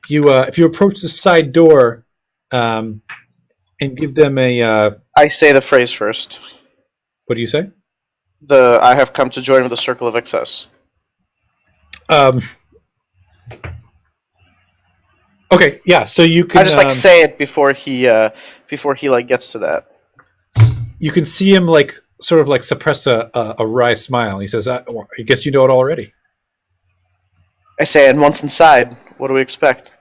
If you approach the side door and give them a I say the phrase first. what do you say? I have come to join with the circle of excess. Okay, yeah. So you can I just like say it before he like gets to that. you can see him like sort of like suppress a wry smile. He says, I guess you know it already. I say, and once inside, what do we expect?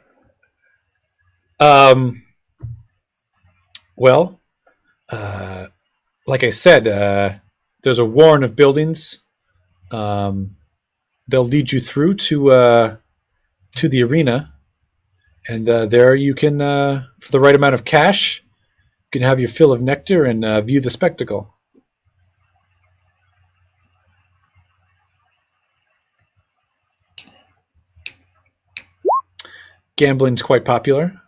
Well, like I said, there's a warren of buildings. They'll lead you through to the arena, and there you can, for the right amount of cash, you can have your fill of nectar and view the spectacle. Gambling's quite popular.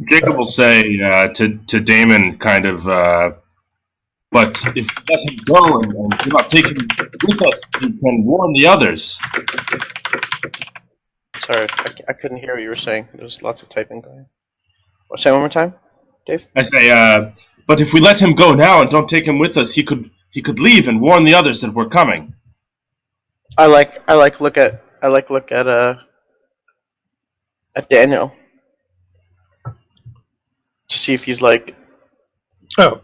Jacob will say to Damon, kind of, but if we let him go and do not take him with us, he can warn the others. Sorry, I couldn't hear what you were saying. There was lots of typing going. Say it one more time, Dave. I say, but if we let him go now and don't take him with us, he could leave and warn the others that we're coming. I like look at Daniel to see if he's like Oh,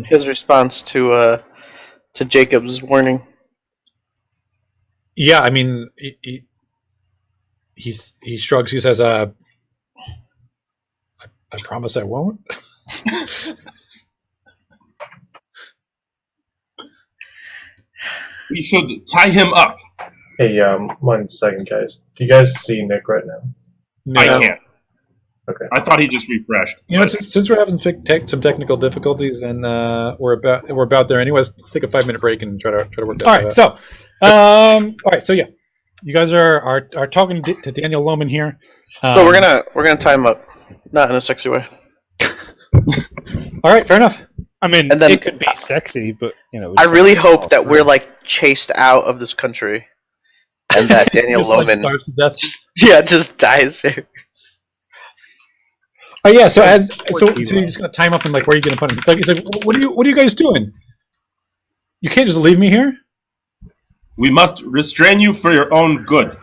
his response to Jacob's warning. yeah. I mean, he shrugs. He says, "I promise I won't." We should tie him up. Hey, 1 second, guys. Do you guys see Nick right now? No. I can't. Okay. I thought he just refreshed. You know, since we're having some technical difficulties and we're about there anyways, let's take a 5-minute break and try to work that out. All right. So yeah, you guys are talking to Daniel Lohman here. So we're gonna tie him up, not in a sexy way. All right, fair enough. I mean, And then- it could be sexy, but you know. I really hope that we're like chased out of this country, and that Daniel Just, like, Lohman, starves to death. just dies here. Oh yeah. So you're just gonna tie him up and like where are you gonna put him? It's like what are you guys doing? You can't just leave me here. We must restrain you for your own good.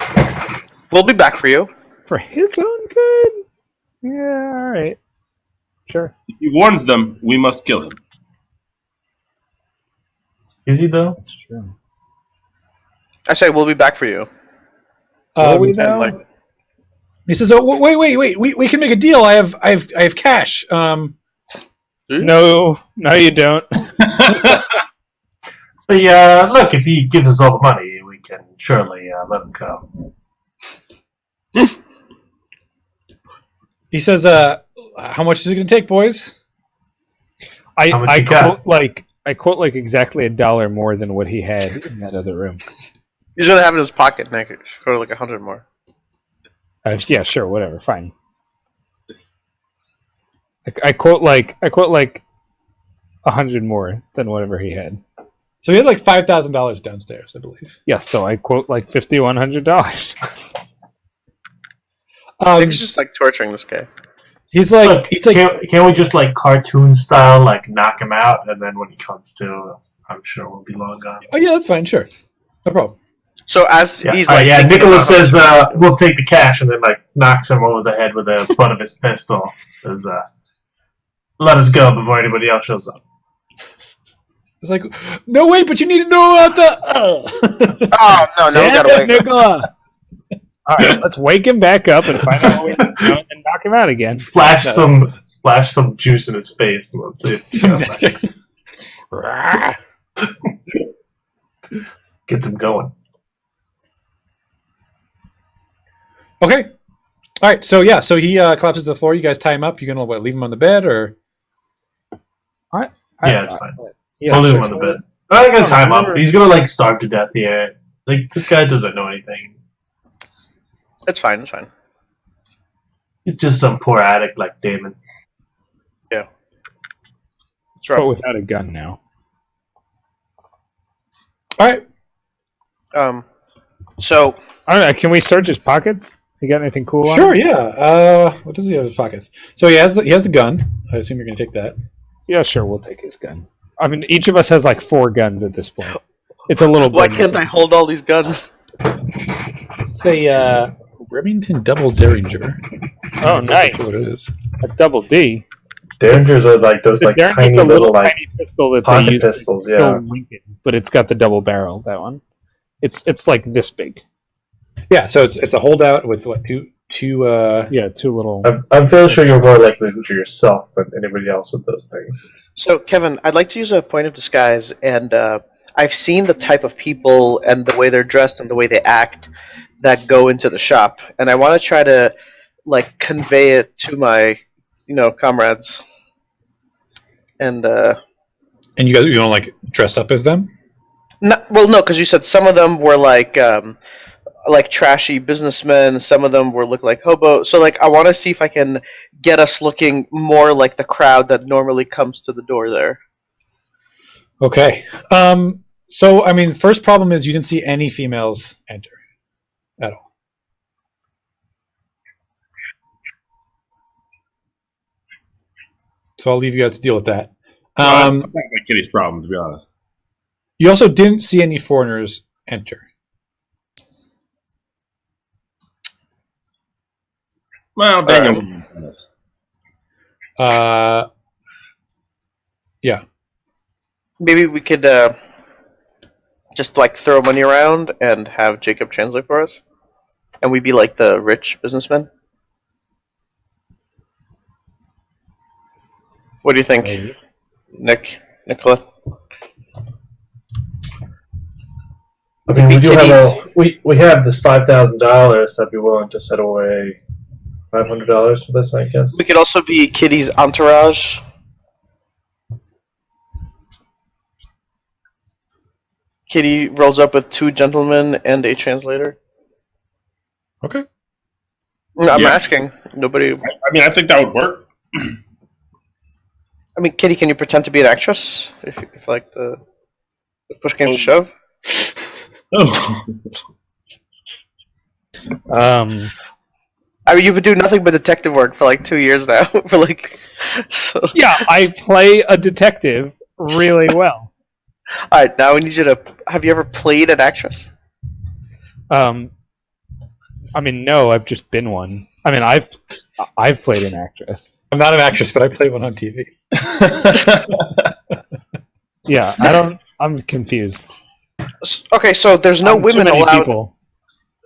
We'll be back for you. For his own good? Yeah, alright. Sure. If he warns them, we must kill him. Is he though? That's true. I say we'll be back for you. Will we And now? like, He says, "Oh, wait! We can make a deal. I have cash. No, you don't. Look, if he gives us all the money, we can surely let him go. He says, "How much is it going to take, boys?" How much I you got? quote like exactly $1 more than what he had in that other room. He's gonna have it in his pocket, Nick. It should go to like 100 more. Yeah, sure, whatever, fine. I quote like 100 more than whatever he had. So he had like $5,000 downstairs, I believe. Yeah, so I quote like $5,100. Nick's just like torturing this guy. He's like, Look, can't we just like cartoon style like knock him out, and then when he comes to, I'm sure we'll be long gone. oh yeah, that's fine, sure, no problem. So as he's like, yeah. thinking Nicholas about says, "We'll take the cash," and then like knocks him over the head with the butt of his pistol. Says, "Let us go before anybody else shows up." It's like, no wait, but you need to know about the. Oh no, we Damn gotta it, wait. Nicola! All right, let's wake him back up and find out what we and knock him out again. Splash some juice in his face, and let's see. Gets him going. Okay, all right. So yeah, so he collapses to the floor. You guys tie him up. You gonna leave him on the bed or? Yeah, it's fine. Yeah, I'll leave sure. him on the bed. I'm gonna time him up. He's gonna like starve to death here. Like this guy doesn't know anything. It's fine. It's fine. He's just some poor addict like Damon. It's rough. But without a gun now. All right. So All right, can we search his pockets? You got anything cool on Sure. him? Yeah. What does he have in his pockets? So he has the gun. I assume you're gonna take that. Yeah, sure, we'll take his gun. I mean, each of us has like 4 guns at this point. It's a little why bit. can't I hold all these guns? It's a Remington Double Derringer. Oh, nice. That's what it is. A double D. Derringers are like those like Derringer's tiny the little like tiny pistol that they pocket use pistols. to Yeah. kill Lincoln, but it's got the double barrel. That one. It's like this big. Yeah. So it's a holdout with what two. Yeah, 2 little. I'm fairly sure you're more likely to injure yourself than anybody else with those things. So Kevin, I'd like to use a point of disguise, and I've seen the type of people and the way they're dressed and the way they act that go into the shop, and I want to try to like convey it to my, comrades. And And you guys, you don't like dress up as them? no, because you said some of them were like trashy businessmen. Some of them look like hobo. So like, I want to see if I can get us looking more like the crowd that normally comes to the door there. Okay. So I mean, first problem is you didn't see any females enter at all. So I'll leave you guys to deal with that. That's like Kitty's problem, to be honest. You also didn't see any foreigners enter. Well, Daniel. Yeah. Maybe we could just like throw money around and have Jacob translate for us, and we'd be like the rich businessmen. What do you think, Nicola? I mean, we do Kitties. have we have this $5,000. I'd be willing to set away $500 for this, I guess. We could also be Kitty's entourage. Kitty rolls up with 2 gentlemen and a translator. Okay. I'm Yeah. asking. Nobody. I mean, I think that would work. I mean, Kitty, can you pretend to be an actress if like the push came to shove? Oh. I mean, you've been doing nothing but detective work for like 2 years now. For like, so. Yeah, I play a detective really well. All right, now we need you to. Have you ever played an actress? I mean, no, I've just been one. I mean, I've played an actress. I'm not an actress, but I play one on TV. Yeah, I'm confused. Okay, so there's no Too women many allowed. people.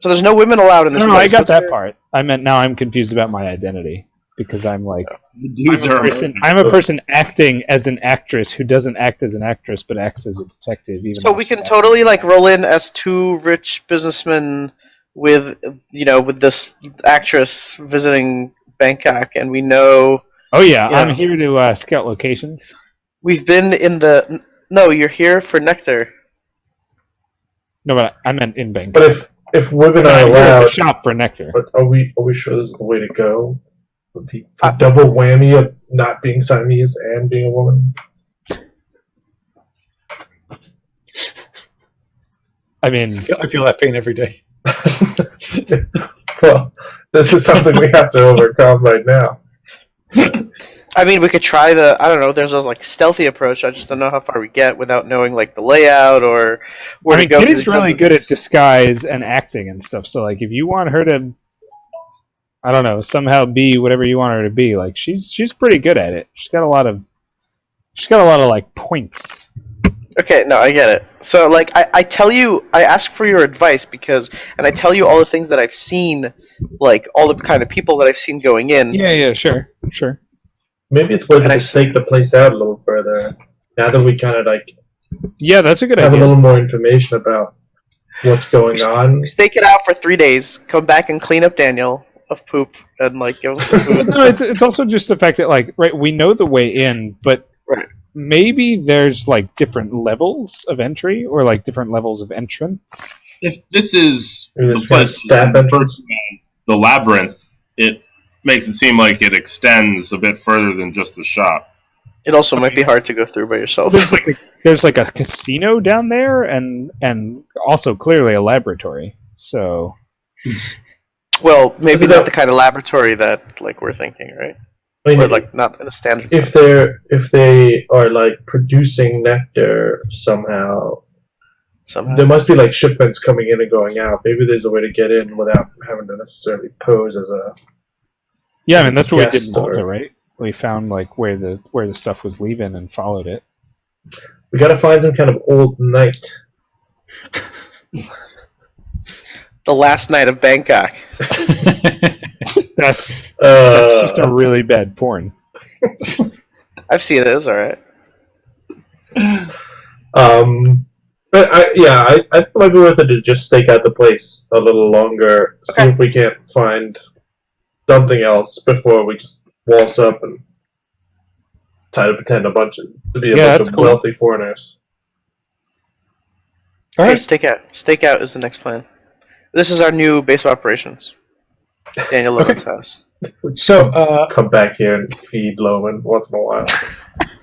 So there's no women allowed in this No, I place. got What's that your- part. I meant now I'm confused about my identity. because I'm like Dudes are I'm a person acting as an actress who doesn't act as an actress but acts as a detective. Even So though we she's can acting. totally like roll in as two rich businessmen with with this actress visiting Bangkok, and we know Oh yeah, you I'm know, here to scout locations. we've been in the. No, you're here for nectar. No, but I meant in Bangkok. But if we're But gonna I'm here at allow, the shop for nectar. but are we sure this is the way to go? With the double whammy of not being Siamese and being a woman. I mean, I feel that pain every day. Well, this is something we have to overcome right now. I mean, we could try the. I don't know. There's a like stealthy approach. I just don't know how far we get without knowing like the layout or where I to mean, go. Kitty's really good at disguise and acting and stuff. So, like, if you want her to, I don't know, somehow be whatever you want her to be, like, she's pretty good at it. She's got a lot of like points. Okay, no, I get it. So, like, I tell you, I ask for your advice and I tell you all the things that I've seen, like, all the kind of people that I've seen going in. Yeah, sure. Maybe it's worth it And I to stake the place out a little further. Now that we kind of like Yeah, that's a good have a idea. little more information about what's going on. Stake it out for 3 days, come back and clean up Daniel of poop, and, like, give him some food. No, it's also just the fact that, like, right, we know the way in, but Right. maybe there's, like, different levels of entry or, like, different levels of entrance. If this is Maybe the this kind of place, stab entrance. the labyrinth, it makes it seem like it extends a bit further than just the shop. It also might be hard to go through by yourself. There's like a casino down there and also clearly a laboratory. So Well, maybe Is it not a- the kind of laboratory that, like, we're thinking, right? I mean, Or, like, not in a standard if sense. they are like producing nectar somehow, Somehow. there must be like shipments coming in and going out. Maybe there's a way to get in without having to necessarily pose as a. yeah, I mean that's what we did in Guest or- Malta, right? We found like where the stuff was leaving and followed it. We gotta find some kind of old knight. The last night of Bangkok. That's just a really bad porn. I've seen it. It was alright. But I think it might be worth it to just stake out the place a little longer, see Okay. if we can't find something else before we just waltz up and try to pretend to be a bunch that's of cool. wealthy foreigners. All Okay, right. stakeout is the next plan. This is our new base of operations. Daniel Logan's house. So, Come back here and feed Loman once in a while.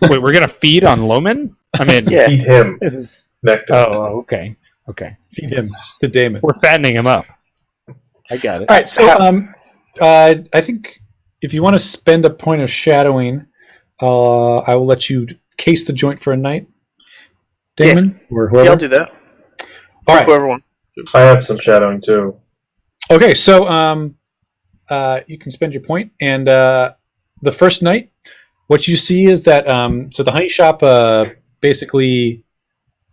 Wait, we're gonna feed on Loman? I mean, Yeah. Feed him it is- nectar. oh, okay. feed him to Damon. We're fattening him up. I got it. All right. So, I think if you want to spend a point of shadowing, I will let you case the joint for a night, Damon, or whoever. Yeah, I'll do that. All right. Whoever wants. I have some shadowing too. Okay, so you can spend your point, and the first night, what you see is that so the honey shop basically,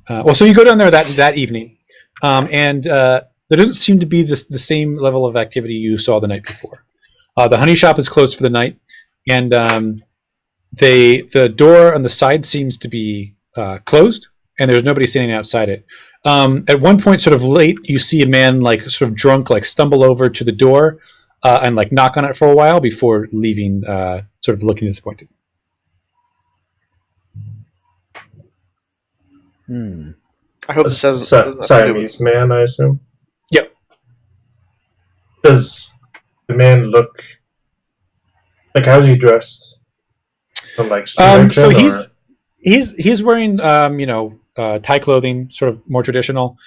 so you go down there that evening, and there doesn't seem to be the same level of activity you saw the night before. The honey shop is closed for the night, and the door on the side seems to be closed, and there's nobody standing outside it. At one point, sort of late, you see a man, like sort of drunk, like stumble over to the door and like knock on it for a while before leaving, sort of looking disappointed. I hope this doesn't have to do with- Siamese man, I assume. Yep. Does the man look like how's he dressed? Some like So direction, or- he's wearing tie clothing, sort of more traditional.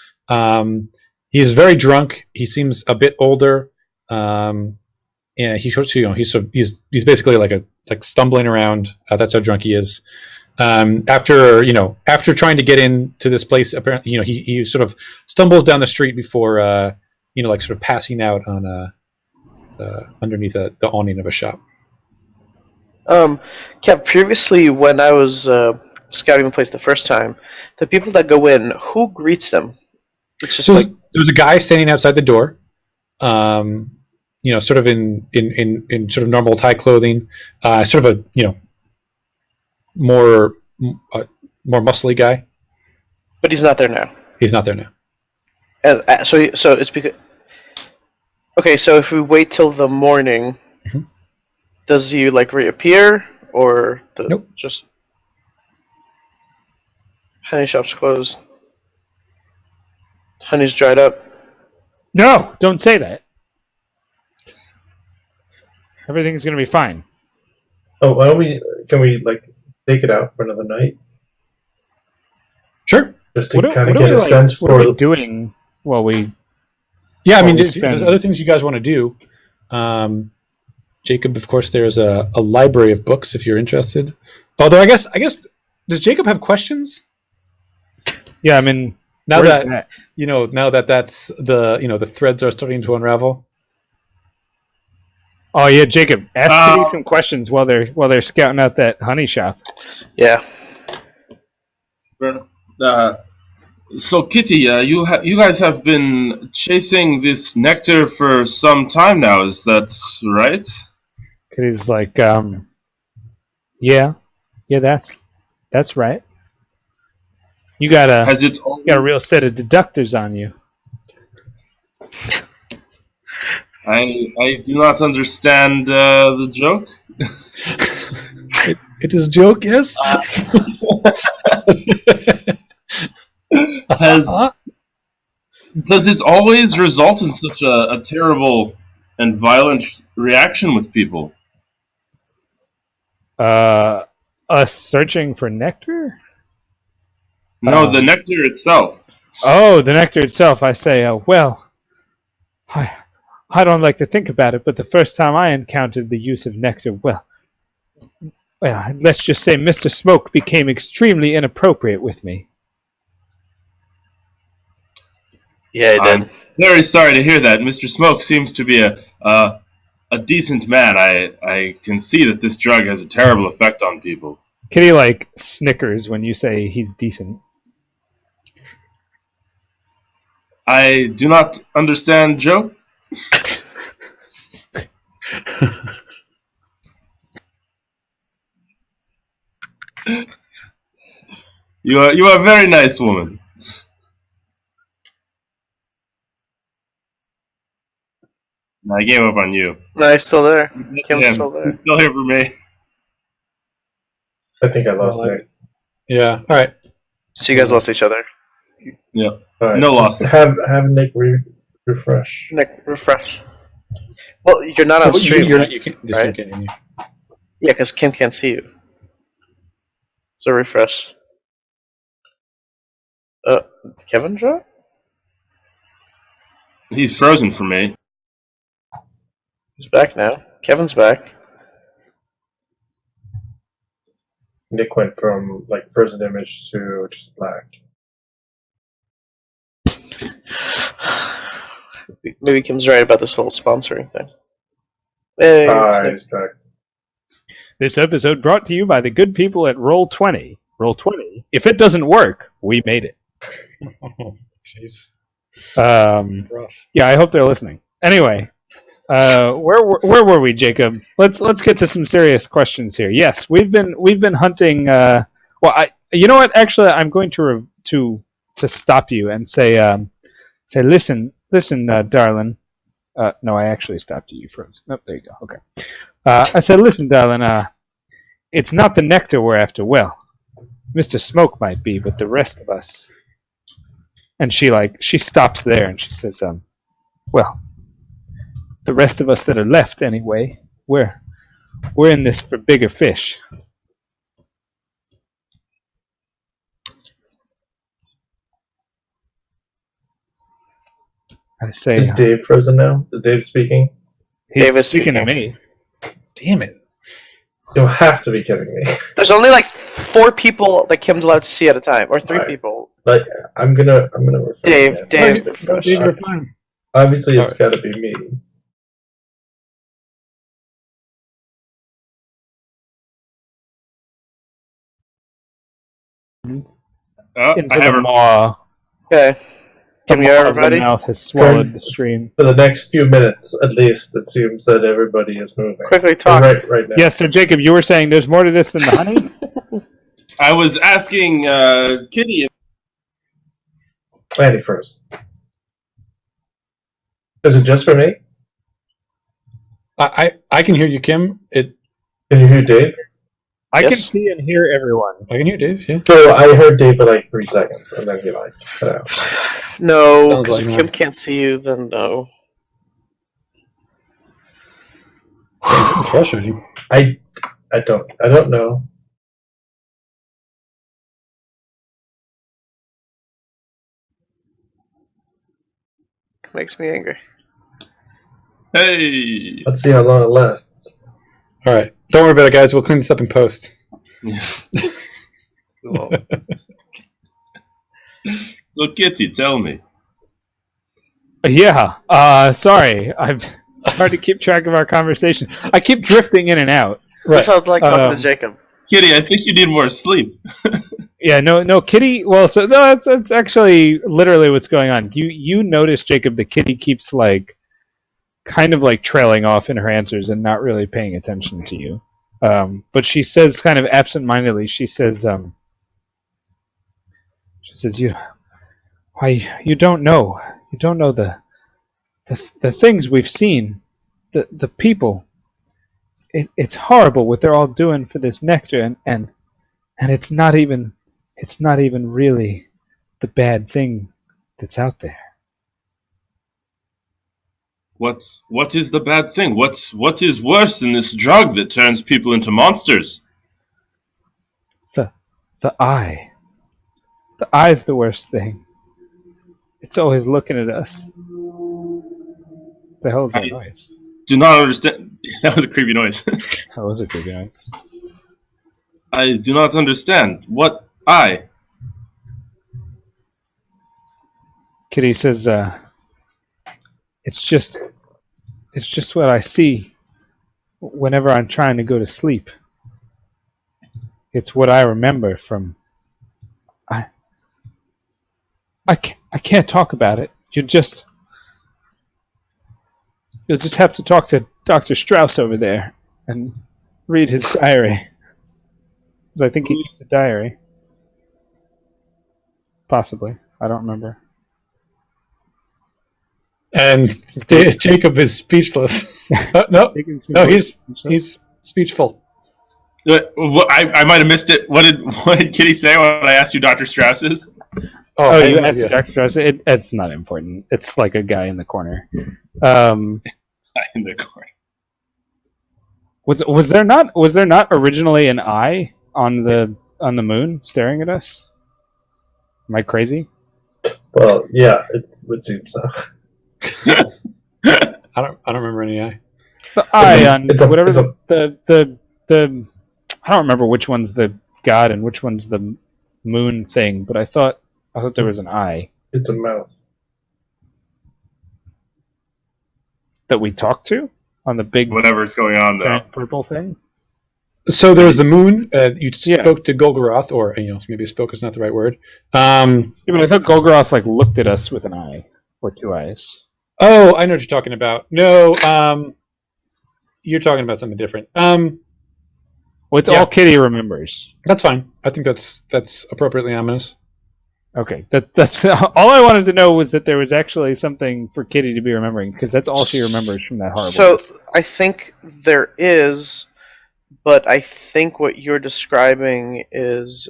He's very drunk. He seems a bit older. Yeah, he's basically like stumbling around. That's how drunk he is. After trying to get into this place, apparently, he sort of stumbles down the street before, like sort of passing out on underneath the awning of a shop. Kev, previously when I was scouting the place the first time, the people that go in, who greets them? It's just So like, there's a guy standing outside the door. sort of in sort of normal Thai clothing, sort of a more more muscly guy. But he's not there now. He's not there now. So it's because. Okay, so if we wait till the morning, does he like reappear or Nope. Just honey shop's closed? Honey's dried up. No, don't say that. Everything's gonna be fine. Oh, why don't we? Can we like take it out for another night? Sure. Just to kind of get a sense what for. are we doing while we? Yeah, I mean, we there's other things you guys want to do. Jacob, of course, there's a library of books if you're interested. Although I guess does Jacob have questions? Yeah, I mean, Now that now that that's the threads are starting to unravel. Oh yeah, Jacob, ask Kitty some questions while they're scouting out that honey shop. Yeah. So Kitty, you guys have been chasing this nectar for some time now. Is that right? Kitty's like, yeah, that's right. You got a real set of deductors on you. I do not understand the joke. It is a joke, yes. Does it always result in such a terrible and violent reaction with people? Us searching for nectar? No, the nectar itself. Oh, the nectar itself. I say, well, I don't like to think about it, but the first time I encountered the use of nectar, well, let's just say Mr. Smoke became extremely inappropriate with me. Yeah, he did. I'm very sorry to hear that. Mr. Smoke seems to be a decent man. I can see that this drug has a terrible effect on people. Kitty like snickers when you say he's decent. I do not understand joke. You are a very nice woman. I gave up on you. No, he's still there. Kim's still there. He's still here for me. I think I lost Nick. Yeah. All right. So you guys lost each other. Yeah. All right. No loss. Have Nick refresh. Nick, refresh. Well, you're not on stream. You can't. Right? Yeah, because Kim can't see you. So refresh. Kevin draw? He's frozen for me. He's back now. Kevin's back. Nick went from like frozen image to just black. Maybe Kim's right about this whole sponsoring thing. Hey, He's back. This episode brought to you by the good people at Roll20. Roll20. If it doesn't work, we made it. Jeez. Rough. Yeah, I hope they're listening. Anyway, where were we, Jacob? Let's get to some serious questions here. Yes, we've been hunting. You know what? Actually, I'm going to stop you and say listen, darling. No, I actually stopped you. You froze. Nope, there you go. Okay. I said, listen, darling. It's not the nectar we're after. Well, Mr. Smoke might be, but the rest of us. And she stops there and she says, well, the rest of us that are left anyway, we're in this for bigger fish. I say, Is Dave frozen now? Is Dave speaking? David's speaking to me. Damn it. You'll have to be kidding me. There's only like 4 people that Kim's allowed to see at a time, or 3 Right. people. Like I'm gonna refresh. Dave, again. refresh. You're fine. Obviously, it's got to be me. Into I have the maw. Okay. Come here, everybody. The mouth has swallowed the stream. For the next few minutes, at least, it seems that everybody is moving. Quickly talk. Right now. Yes, so Jacob, you were saying there's more to this than the honey? I was asking Kitty if Andy first. Is it just for me? I can hear you, Kim. Can you hear Dave? I can Yes. see and hear everyone. I can hear Dave. Yeah. So I heard Dave for like 3 seconds, and then he like cut out. No, Sounds because like if more. Kim can't see you, then no. It's frustrating. I don't know. Makes me angry. hey. Let's see how long it lasts. All right. Don't worry about it, guys. We'll clean this up in post. Well, So Kitty, tell me. Yeah. Sorry. It's hard to keep track of our conversation. I keep drifting in and out. Right. This sounds like talking to Jacob. Kitty, I think you need more sleep. Yeah, no, Kitty. Well, so no, that's actually literally what's going on. You notice, Jacob, that Kitty keeps like, kind of like trailing off in her answers and not really paying attention to you. But she says, kind of absent-mindedly, she says, you don't know the things we've seen, the people. It's horrible what they're all doing for this nectar, and it's not even really the bad thing that's out there. What is the bad thing? What is worse than this drug that turns people into monsters? The eye. The eye's the worst thing. It's always looking at us. The hell is that noise? Do not understand. That was a creepy noise. That was a creepy noise. I do not understand. What eye? Kitty says, it's just what I see whenever I'm trying to go to sleep. It's what I remember from. I can't talk about it. You'll just have to talk to Dr. Strauss over there and read his diary. Because I think he keeps a diary. Possibly. I don't remember. And Jacob is speechless. No, he's speechful. I might have missed it. What did Kitty say when I asked you Dr. Strauss is? Oh, you asked Dr. Strauss? It's not important. It's like a guy in the corner. In the corner. Was there not originally an eye on the moon staring at us? Am I crazy? Well, yeah, it seems so. I don't remember any eye. The eye on whatever it's the I don't remember which one's the god and which one's the moon thing, but I thought there was an eye It's a mouth. that we talked to on the big Whatever's going on, though. giant purple thing. So there was the moon. You Yeah. spoke to Golgoroth, or maybe spoke is not the right word. Yeah, but I thought Golgoroth like looked at us with an eye or two eyes. Oh, I know what you're talking about. No, you're talking about something different. Well, it's Yeah. all Kitty remembers. That's fine. I think that's appropriately ominous. Okay, that's all I wanted to know was that there was actually something for Kitty to be remembering because that's all she remembers from that horrible. So I think there is, but I think what you're describing is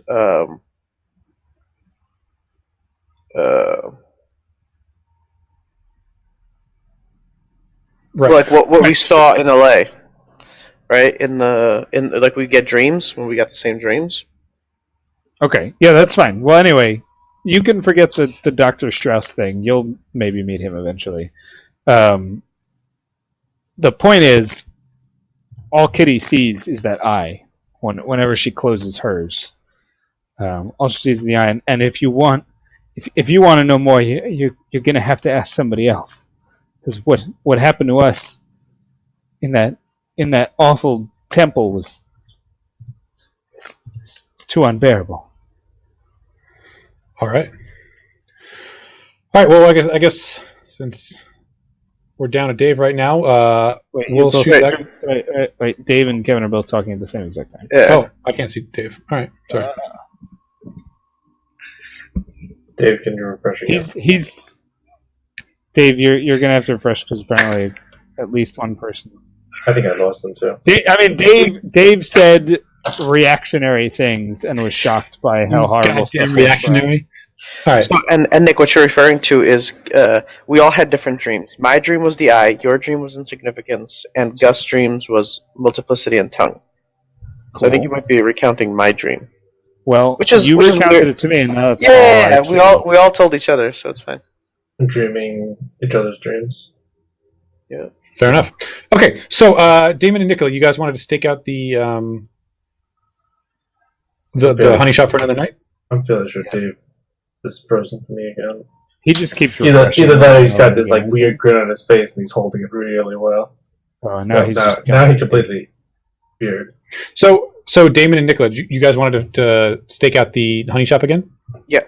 Right. like what we saw in LA, right? In like we get dreams when we got the same dreams. Okay, yeah, that's fine. Well, anyway, you can forget the Dr. Strauss thing. You'll maybe meet him eventually. The point is, all Kitty sees is that eye whenever she closes hers. All she sees is the eye, and if you want to know more, you're gonna have to ask somebody else. Because what happened to us in that awful temple was it's too unbearable. All right. All right. Well, I guess since we're down to Dave right now, Wait, we'll both, shoot back. wait. Dave and Kevin are both talking at the same exact time. Yeah. Oh, I can't see Dave. All right. Sorry. Dave, can you refresh again? He's Dave. You're gonna have to refresh because apparently at least one person. I think I lost him too. Dave said reactionary things and was shocked by how horrible stuff Goddamn was. reactionary. All right. So, and Nick, what you're referring to is we all had different dreams. My dream was the eye, your dream was insignificance, and Gus' dreams was multiplicity and tongue. So I think you might be recounting my dream. Well, Which is you weird. recounted it to me, and now it's Yeah, all we all told each other, so it's fine. Dreaming each other's dreams. Yeah. Fair enough. Okay, so Damon and Nicola, you guys wanted to stake out the honey shop for another night? I'm fairly sure Dave is frozen for me again. He just keeps Either refreshing. that or he's got this like weird grin on his face and he's holding it really well. Oh, now he's just now he completely weird. So Damon and Nicola, you guys wanted to stake out the honey shop again? Yeah,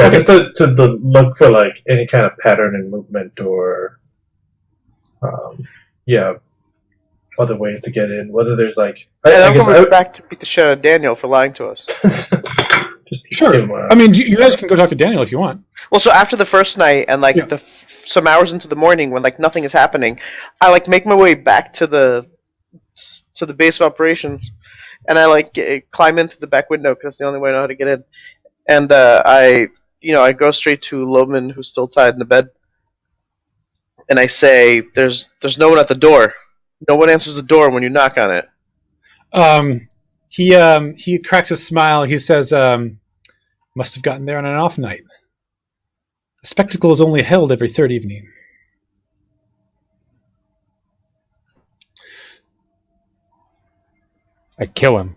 Okay. just to look for like any kind of pattern in movement or other ways to get in. Whether there's like And I I'm guess going back to beat the shit out of Daniel for lying to us. just Sure. give him a- I mean, you guys can go talk to Daniel if you want. Well, so after the first night and like Yeah. some hours into the morning when like nothing is happening, I like make my way back to the base of operations, and I like climb into the back window because the only way I know how to get in, and I go straight to Loman who's still tied in the bed, and I say, "There's no one at the door. No one answers the door when you knock on it." He cracks a smile. He says, "Must have gotten there on an off night. The spectacle is only held every third evening." I kill him.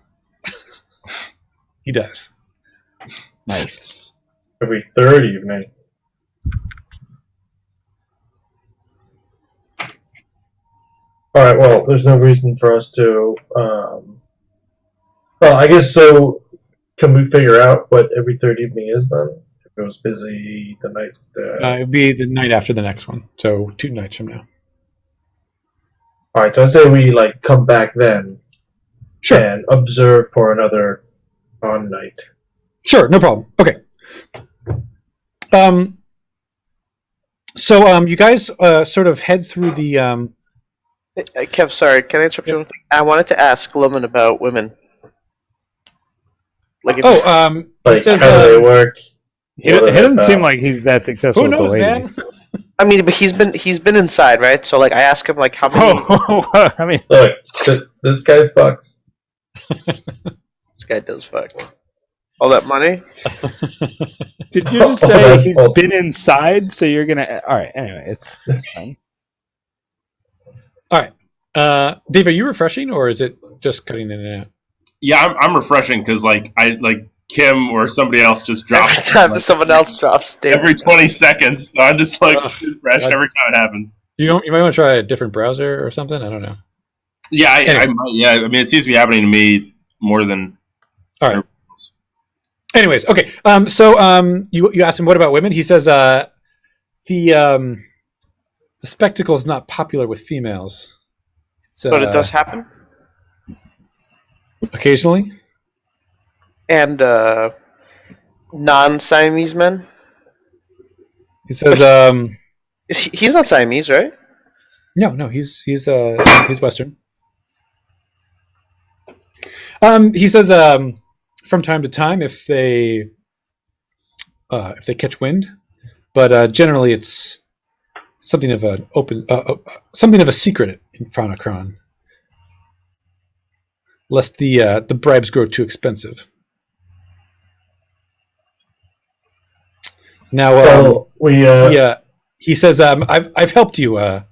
He does. Nice. every third evening. All right. Well, there's no reason for us to. Well, I guess so. Can we figure out what every third evening is then? If it was busy the night. It'd be the night after the next one, so 2 nights from now. All right. So I say we like come back then. Sure. And observe for another on night. Sure, no problem. Okay. So you guys sort of head through the. Kev, sorry, can I interrupt you? One thing? I wanted to ask Loman about women. Like, if He Like says. how do they work? He doesn't seem like he's that successful Who with the knows, lady. man? I mean, but he's been inside, right? So like, I ask him like how many. Oh, I mean, Look, this guy fucks. This guy does fuck. All that money. did you just say he's been inside? So you're gonna. All right. Anyway, it's fine. All right, Dave, are you refreshing or is it just cutting in and out? Yeah, I'm refreshing because like Kim or somebody else just drops Every time someone else drops, Dave. every 20 seconds. So I'm just like refresh God. every time it happens. You might want to try a different browser or something. I don't know. Yeah, Anyway. I mean, it seems to be happening to me more than. All right. Anyways, okay. You asked him what about women? He says the spectacle is not popular with females. It's, But it does happen. occasionally. And non-Siamese men. He says He's not Siamese, right? no, he's Western. He says from time to time if they catch wind, but generally it's something of an something of a secret in Faunacron, lest the bribes grow too expensive. Now, he says, I've helped you. I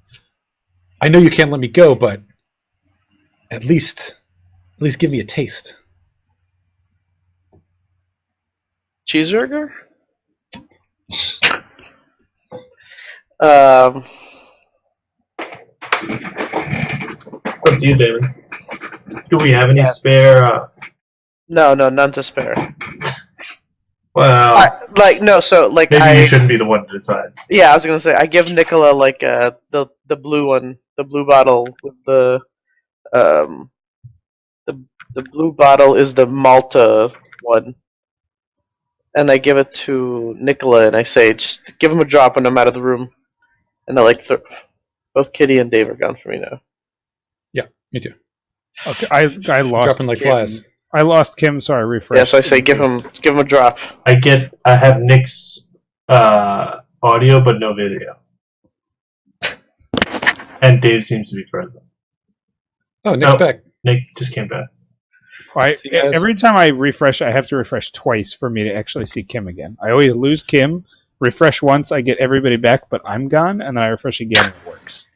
know you can't let me go, but at least give me a taste. Cheeseburger. It's up to you, David. Do we have any spare? No, none to spare. Well, maybe you shouldn't be the one to decide. Yeah, I was gonna say I give Nicola like the blue one, the blue bottle with um the the blue bottle is the Malta one, and I give it to Nicola and I say just give him a drop when I'm out of the room, and I like both Kitty and Dave are gone for me now. Yeah, me too. Okay, I lost Dropping like Kim. flies. I lost Kim, so I refreshed. Yeah, so I say give him a drop. I have Nick's audio but no video, and Dave seems to be further. Oh, Nick's back. Nick just came back. Every time I refresh, I have to refresh twice for me to actually see Kim again. I always lose Kim, refresh once, I get everybody back, but I'm gone, and then I refresh again, and it works.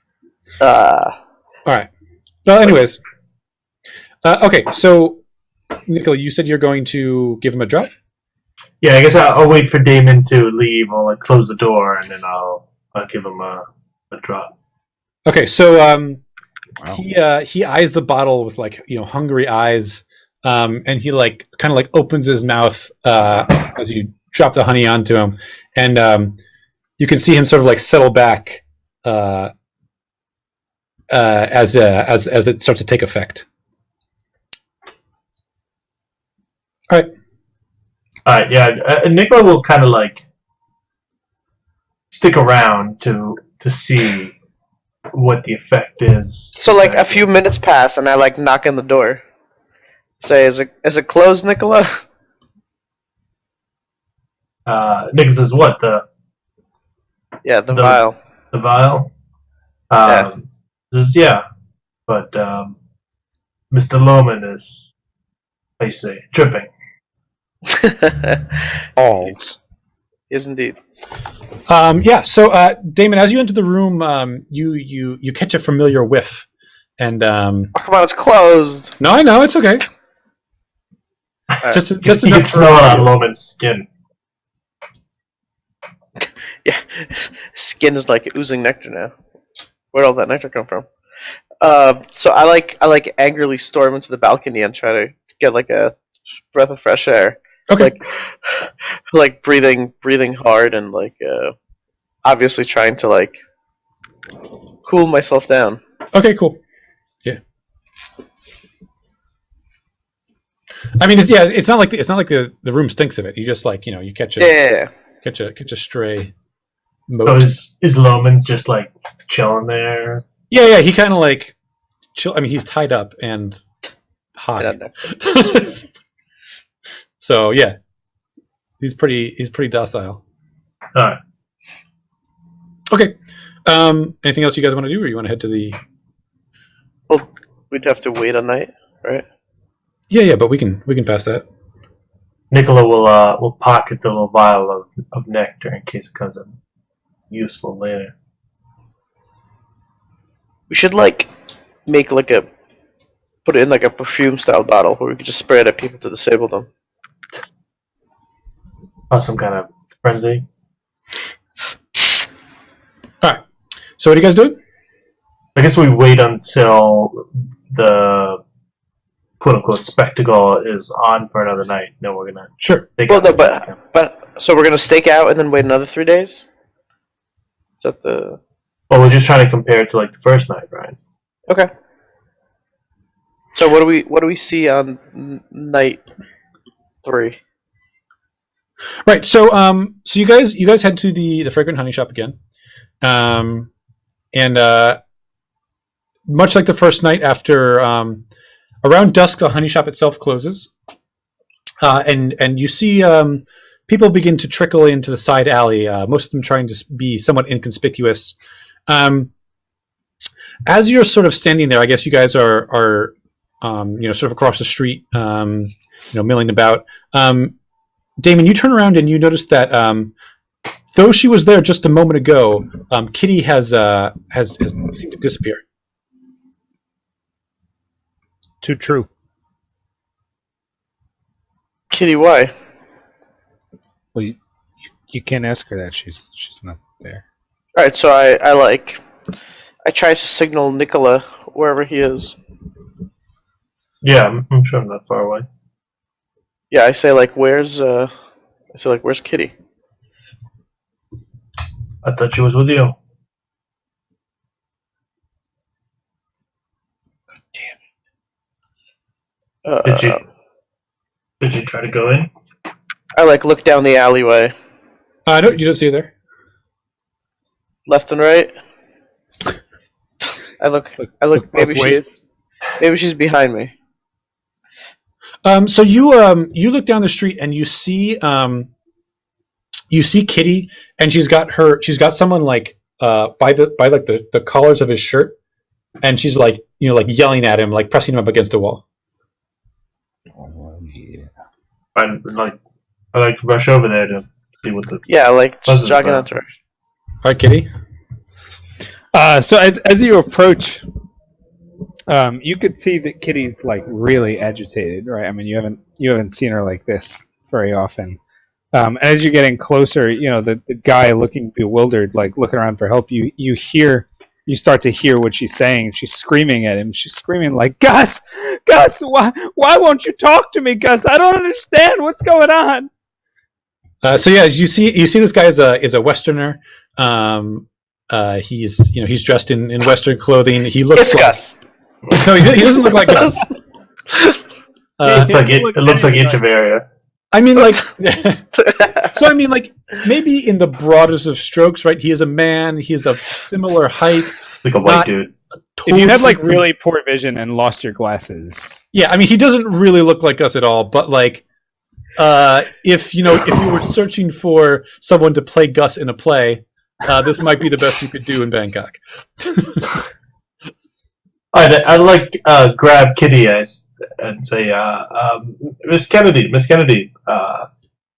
All right. Well, anyways. Okay, so, Nicola, you said you're going to give him a drop? Yeah, I guess I'll wait for Damon to leave. I'll like close the door, and then I'll give him a drop. Okay, so Wow. he eyes the bottle with like hungry eyes, and he like kind of like opens his mouth as you drop the honey onto him, and you can see him sort of like settle back as it starts to take effect. All right. All right, yeah. Nicola will kind of like stick around to see what the effect is. So like a few minutes pass and I like knock on the door. Say, is it closed, Nicola? Nicola says, "What the vial. the vial?" Says, "Yeah, but Mr. Lohman is, how you say, tripping." Balls. Yes, indeed. Yeah. So, Damon, as you enter the room, you catch a familiar whiff, and Oh, come on, it's closed. no, I know it's okay. Right. Just You enough can smell it on Lohman's skin. Yeah, skin is like oozing nectar now. Where'd all that nectar come from? So I like angrily storm into the balcony and try to get like a breath of fresh air. Okay. Like breathing hard and like obviously trying to like cool myself down. Okay. Cool. Yeah. I mean, it's not like the room stinks of it. You just like you catch a catch a stray mote. So is Lohman just like chilling there? Yeah. He kind of like chill. I mean, he's tied up and high. So yeah, he's pretty docile. All right. Okay. Anything else you guys want to do, or you want to head to the? Well, we'd have to wait a night, right? Yeah, but we can pass that. Nicola will pocket the little vial of nectar in case it comes in useful later. We should like make like put it in like a perfume style bottle where we could just spray it at people to disable them. Oh, some kind of frenzy. All right. So what are you guys doing? I guess we wait until the quote-unquote spectacle is on for another night. No, we're gonna. Sure. Well, no, but so we're gonna stake out and then wait another 3 days. Is that the? Well, we're just trying to compare it to like the first night, right? Okay. So what do we see on night 3? Right. So so you guys head to the fragrant honey shop again, and much like the first night, after around dusk, the honey shop itself closes, and you see people begin to trickle into the side alley. Most of them trying to be somewhat inconspicuous. As you're sort of standing there, I guess you guys are sort of across the street, milling about. Damon, you turn around and you notice that though she was there just a moment ago, Kitty has seemed to disappear. Too true. Kitty, why? Well, you can't ask her that. She's not there. All right, so I try to signal Nicola wherever he is. Yeah, I'm sure I'm not far away. Yeah, I say like, where's I say, like, where's Kitty? I thought she was with you. Did Uh, you try to go in? I like look down the alleyway, No, you don't see her there. left and right. I look. Look both ways. Maybe she's behind me. So you look down the street and you see Kitty, and she's got someone like by the collars of his shirt, and she's like like yelling at him, like pressing him up against a wall. Oh, yeah. I like rush over there to see what the. Yeah, like just Buzzes jogging about. that direction. All right, Kitty. So as you approach, you could see that Kitty's like really agitated, right? I mean, you haven't seen her like this very often. As you're getting closer, the guy looking bewildered, like looking around for help. You start to hear what she's saying. She's screaming at him. She's screaming like, Gus, why won't you talk to me, Gus? I don't understand what's going on. So yeah, as you see this guy is a Westerner. He's dressed in Western clothing. He looks It's like Gus. no, he doesn't look like Gus. It looks like Echeverria. I mean, like, so I mean, like, maybe in the broadest of strokes, right? He is a man. He's of similar height. Like a white dude. If you had like really poor vision and lost your glasses, yeah, I mean, he doesn't really look like us at all. But like, if you were searching for someone to play Gus in a play, this might be the best you could do in Bangkok. I like grab Kitty and say, Miss Kennedy.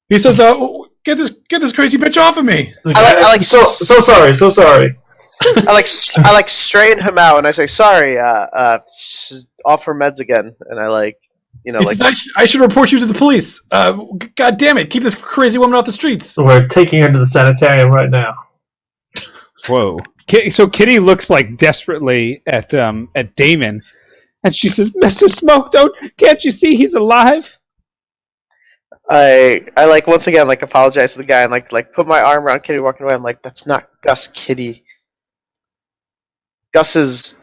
He says, get this crazy bitch off of me." I like so sorry. I like straighten him out and I say, sorry, she's off her meds again, and I like He says, I should report you to the police. God damn it! Keep this crazy woman off the streets. We're taking her to the sanitarium right now. whoa. So Kitty looks like desperately at Damon, and she says, "Mr. Smoke, can't you see he's alive?" I like once again like apologize to the guy and like put my arm around Kitty walking away. I'm like, that's not Gus, Kitty. Gus is,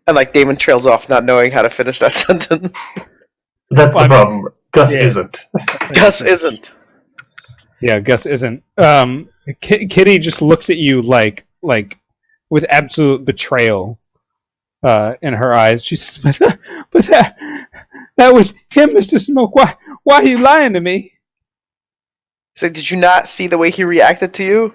and like Damon trails off, not knowing how to finish that sentence. That's the problem. Gus yeah. isn't. Gus isn't. Yeah, Gus isn't. Kitty just looks at you like with absolute betrayal in her eyes. She says, "But that was him, Mr. Smoke. Why are you lying to me?" So did you not see the way he reacted to you?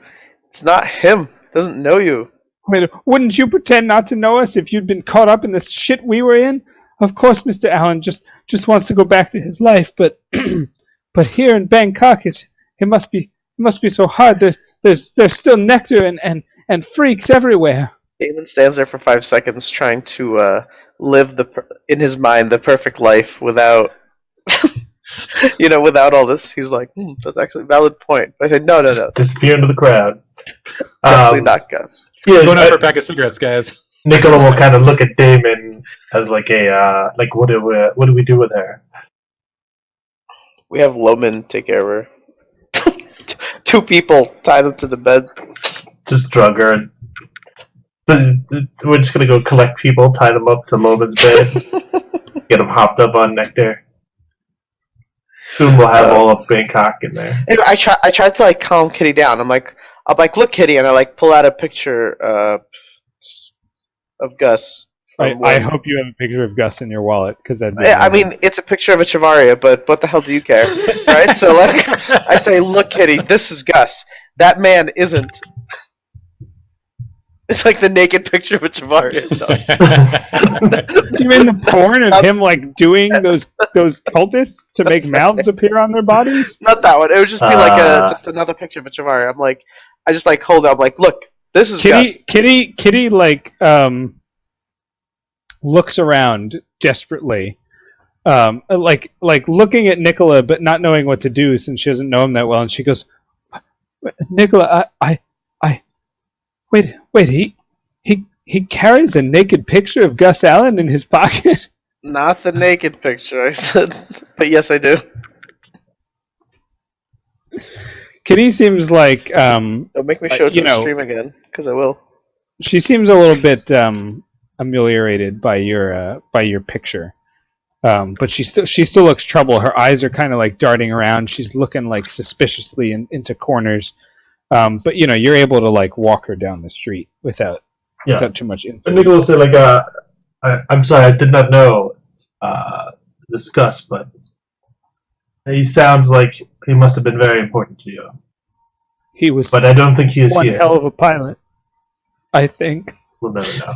It's not him. Doesn't know you. Wait, wouldn't you pretend not to know us if you'd been caught up in the shit we were in? Of course, Mr. Allen just wants to go back to his life, but but here in Bangkok, it must be so hard. There's still nectar and freaks everywhere. Damon stands there for 5 seconds trying to live in his mind the perfect life without without all this. He's like, that's actually a valid point. I said, no. Disappear into the crowd. It's definitely not Gus. Yeah, Going out for a pack of cigarettes, guys. Nicola will kind of look at Damon as like a what do we do with her? We have Loman take care of her. 2 people tie them to the bed. Just drug her. We're just gonna go collect people, tie them up to Loman's bed, get them hopped up on nectar. Soon we'll have all of Bangkok in there. Anyway, I tried to like calm Kitty down. I'm like, look, Kitty, and I like pull out a picture of Gus. I hope you have a picture of Gus in your wallet, because I mean, it's a picture of a Chavaria, but what the hell do you care, right? So like, I say, look, Kitty, this is Gus. That man isn't. It's like the naked picture of a Chavaria. You mean the porn of him like doing those cultists to make mouths appear on their bodies? Not that one. It would just be like just another picture of a Chavaria. I'm like, I just like hold it. I'm like, look, this is Gus. Kitty like looks around desperately, like looking at Nicola, but not knowing what to do since she doesn't know him that well. And she goes, "Nicola, I wait. He carries a naked picture of Gus Allen in his pocket." Not the naked picture, I said, but yes, I do. Kitty seems like Don't make me show it to you the know, stream again, because I will. she seems a little bit ameliorated by your picture. But she still looks troubled. Her eyes are kind of like darting around. She's looking like suspiciously into corners. But you're able to like walk her down the street without too much And incident. Nicholas said, I'm sorry, I did not know discuss, but he sounds like he must have been very important to you. He was, but I don't think he is one here. hell of a pilot, I think. We'll never know.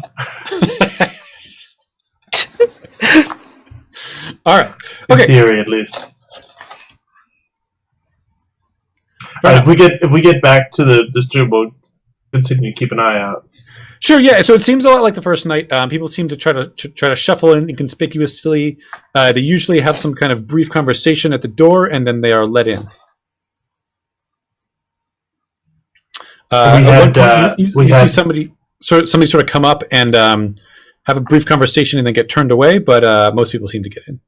All right. In Okay. theory, at least. If we get back to the stream, we'll continue to keep an eye out. Sure. Yeah. So it seems a lot like the first night. People seem to try to shuffle in inconspicuously. They usually have some kind of brief conversation at the door, and then they are let in. You see somebody sort of come up and have a brief conversation, and then get turned away. But most people seem to get in.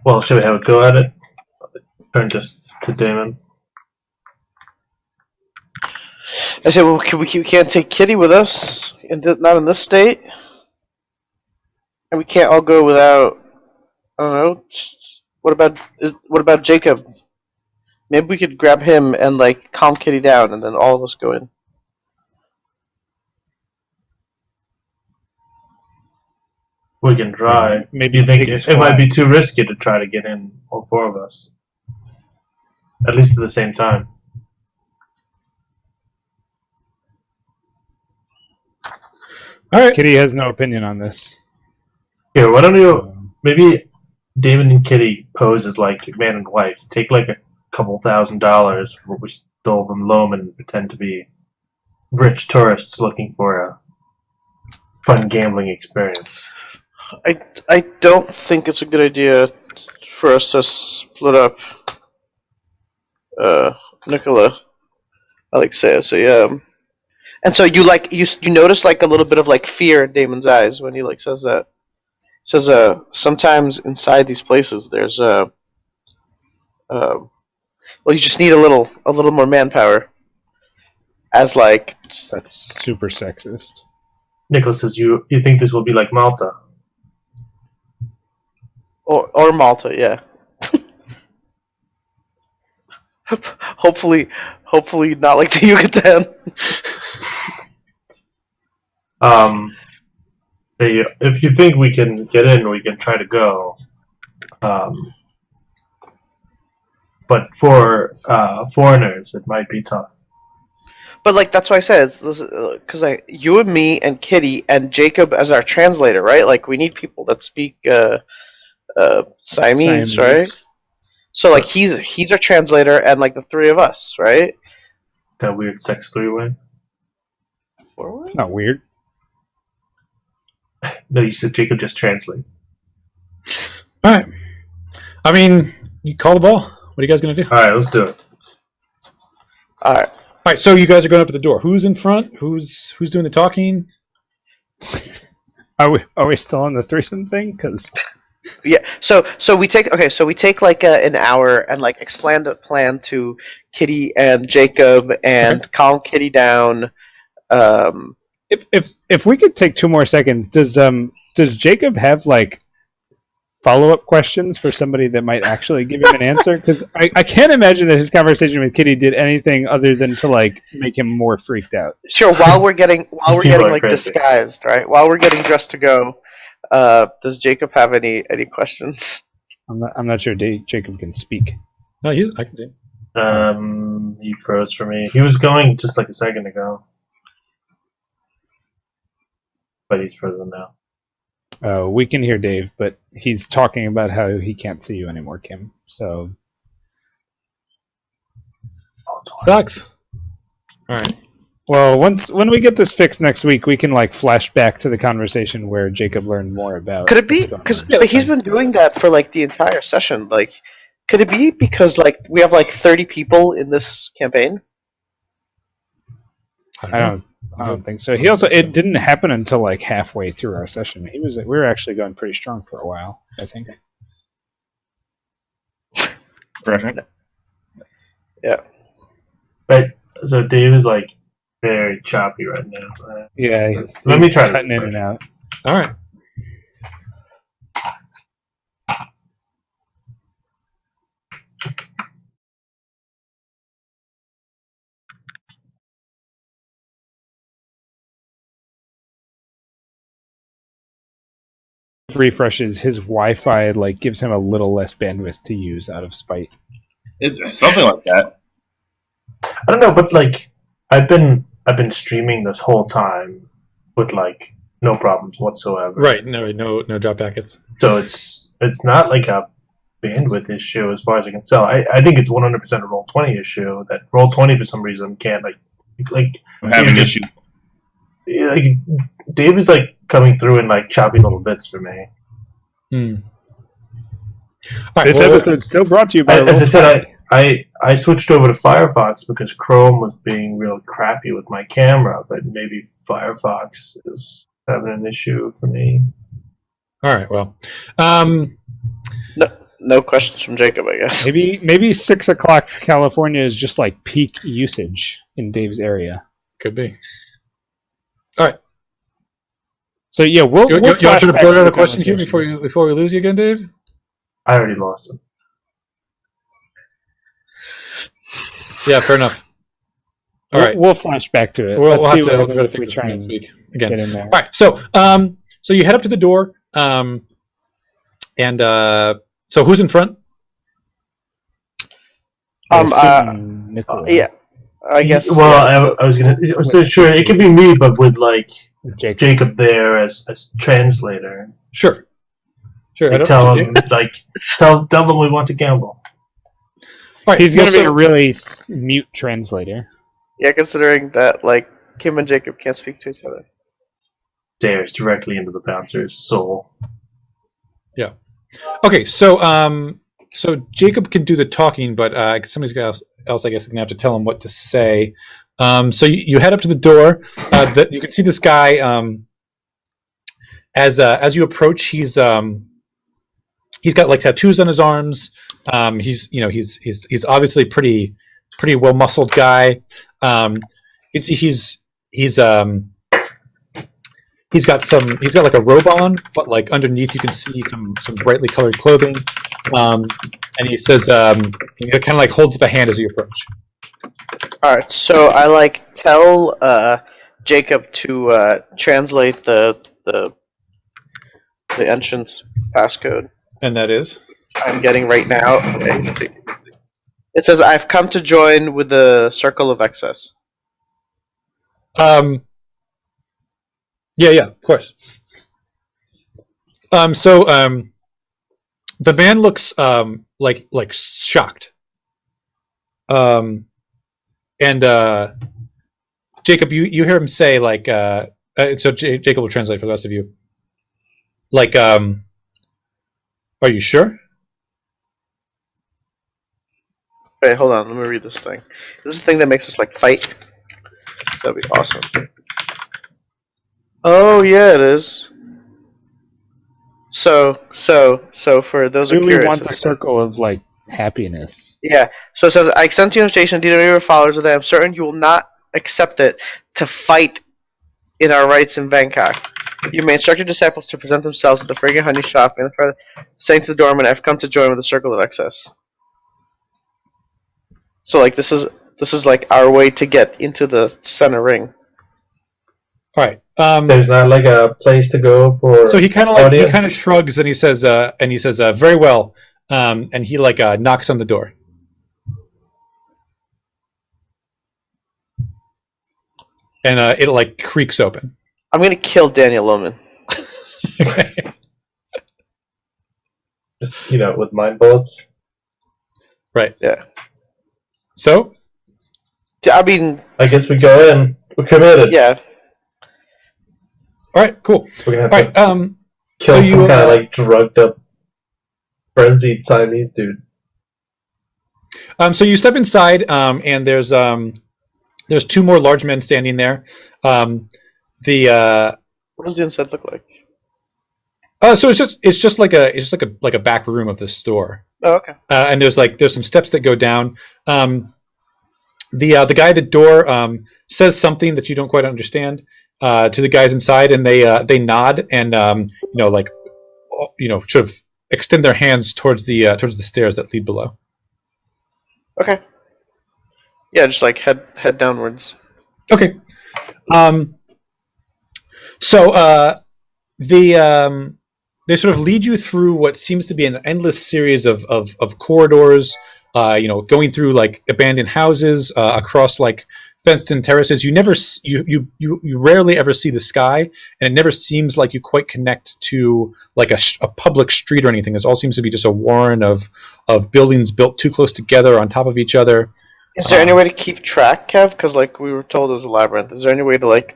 Well, should we have a go at it? Turn just to Damon. I said, well, we can't take Kitty with us, not in this state, and we can't all go without. I don't know. What about Jacob? Maybe we could grab him and like calm Kitty down, and then all of us go in. We can try. Maybe you think it might be too risky to try to get in, all four of us, at least at the same time. All right. Kitty has no opinion on this. Here, why don't you maybe Damon and Kitty pose as like man and wife. Take like a couple $1,000 for what we stole from Loman and pretend to be rich tourists looking for a fun gambling experience. I don't think it's a good idea for us to split up. Nicola, Alexia. So yeah. And so you notice like a little bit of like fear in Damon's eyes when he like says that. He says sometimes inside these places there's well, you just need a little more manpower. As like That's super sexist. Nicholas says you think this will be like Malta. or Malta, yeah. Hopefully not like the Yucatan. If you think we can get in, we can try to go. But for foreigners, it might be tough. But like that's why I said, because you and me and Kitty and Jacob as our translator, right? Like we need people that speak Siamese, right? So like he's our translator, and like the three of us, right? That weird sex three-way. It's not weird. No, you said Jacob just translates. All right. I mean, you call the ball. What are you guys going to do? All right, let's do it. All right. All right. So you guys are going up to the door. Who's in front? Who's doing the talking? Are we still on the threesome thing? Because Yeah. So we take like an hour and like explain the plan to Kitty and Jacob and calm Kitty down. if we could take 2 more seconds, does Jacob have like follow-up questions for somebody that might actually give him an answer? Because I can't imagine that his conversation with Kitty did anything other than to like make him more freaked out. Sure. While we're getting like crazy. disguised, right? While we're getting dressed to go, does Jacob have any questions? I'm not sure Jacob can speak. No, I can see. He froze for me. He was going just like a second ago, but he's frozen now. We can hear Dave, but he's talking about how he can't see you anymore, Kim. So Sucks. All right. well, when we get this fixed next week, we can like flash back to the conversation where Jacob learned more about. Could it be what's going because on. he's been doing that for like the entire session? Like, could it be because like we have like 30 people in this campaign? I don't think so. It didn't happen until like halfway through our session. We were actually going pretty strong for a while, I think. Perfect. Right. So Dave is like very choppy right now. Yeah, Let me try to cutting in refresh. and out. All right. Refreshes his Wi-Fi, like gives him a little less bandwidth to use out of spite. It's something like that. I don't know, but like I've been streaming this whole time with like no problems whatsoever. Right. No drop packets. So it's not like a bandwidth issue as far as I can tell. I think it's 100% a Roll20 issue that Roll20 for some reason can't like I'm having just- issues. like Dave is like coming through in like choppy little bits for me. Hmm. All right, This episode's still brought to you by As I Roll20. said, I switched over to Firefox because Chrome was being real crappy with my camera, but maybe Firefox is having an issue for me. All right. Well, No questions from Jacob, I guess. Maybe 6 o'clock California is just like peak usage in Dave's area. could be. All right. So yeah, we'll You want flash to back blurt to out the a question here conversation. before we lose you again, Dave? I already lost him. Yeah. Fair enough. All right. We'll flash back to it. We'll Let's have see to what try to if we fix this try next and week again. get in there. All right. So you head up to the door, and so who's in front? Nicola, Yeah, I guess. Well, I was gonna say sure it could be me, but with like Jake. Jacob there as translator. Sure. Sure. Like, tell him tell them we want to gamble. All right. He's going to be so- a really mute translator. Yeah, considering that like Kim and Jacob can't speak to each other. Stares directly into the bouncer's soul. Okay, so Jacob can do the talking, but somebody else I guess is gonna have to tell him what to say. So you head up to the door. You can see this guy. As you approach, he's got like tattoos on his arms. He's obviously pretty well muscled guy. He's got like a robe on, but like underneath you can see some brightly colored clothing. And he says, he kind of like holds up a hand as you approach. All right, so I like tell Jacob to translate the entrance passcode And that is? I'm getting right now. Okay. It says, "I've come to join with the circle of excess." Yeah, of course. The man looks like shocked. And Jacob, you hear him say like, so Jacob will translate for the rest of you. Like, are you sure? Wait, hold on. Let me read this thing. This is the thing that makes us like fight. So that'd be awesome. Oh yeah, it is. So for those who are Do we curious, want it the says- circle of like happiness? Yeah. So it says, "I extend to you an invitation, indeed, any of your followers, that I am certain you will not accept it to fight in our rights in Bangkok. You may instruct your disciples to present themselves at the fragrant honey shop and saying to the doorman, I've come to join with the circle of excess." So like this is like our way to get into the center ring. All right. There's not like a place to go for. So he kind of shrugs and he says, very well. And he like knocks on the door. And it like creaks open. I'm gonna kill Daniel Lohman. Just with mind bullets. Right. Yeah. So I mean, I guess we go in. We're committed. yeah. all right, cool. We're gonna All have right. to kill so some you, kind of like drugged up, frenzied Siamese dude. So you step inside, and there's two more large men standing there. What does the inside look like? So it's just like a back room of the store. Oh, okay. And there's some steps that go down. The guy at the door says something that you don't quite understand to the guys inside, and they nod and sort of extend their hands towards the stairs that lead below. Okay. Yeah, just like head downwards. Okay. So they sort of lead you through what seems to be an endless series of corridors, going through like abandoned houses, across like fenced-in terraces. You rarely ever see the sky, and it never seems like you quite connect to like a public street or anything. It all seems to be just a warren of buildings built too close together on top of each other. Is there any way to keep track, Kev? Because like we were told it was a labyrinth. Is there any way to like?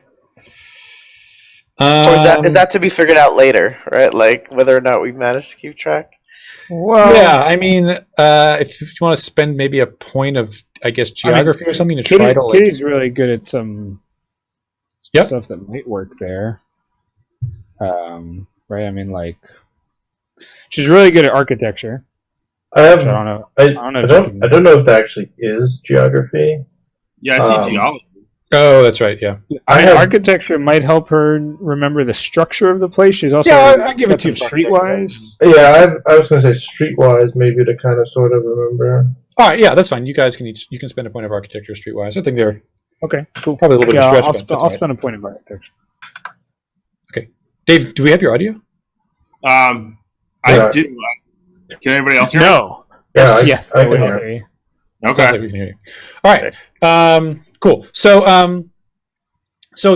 Or is that to be figured out later, right? Like whether or not we managed to keep track. Well, yeah, I mean, if you want to spend maybe a point of, I guess, geography or something to try to. Kitty's really good at some stuff that might work there. Right? I mean, like, she's really good at architecture. I don't know. I don't know if that actually is geography. Yeah, I see geology. Oh, that's right. Yeah, architecture might help her remember the structure of the place. She's also I give it to streetwise. Yeah, I was going to say streetwise, maybe to kind of sort of remember. All right, yeah, that's fine. You guys can spend a point of architecture streetwise. I think they're okay. Cool. Probably a little bit of stretch. I'll spend a point of architecture. Okay, Dave, do we have your audio? I do. Can anybody else hear? No. Yeah, yes, I can hear you. Okay. Sounds like we can hear you. All right. Cool. So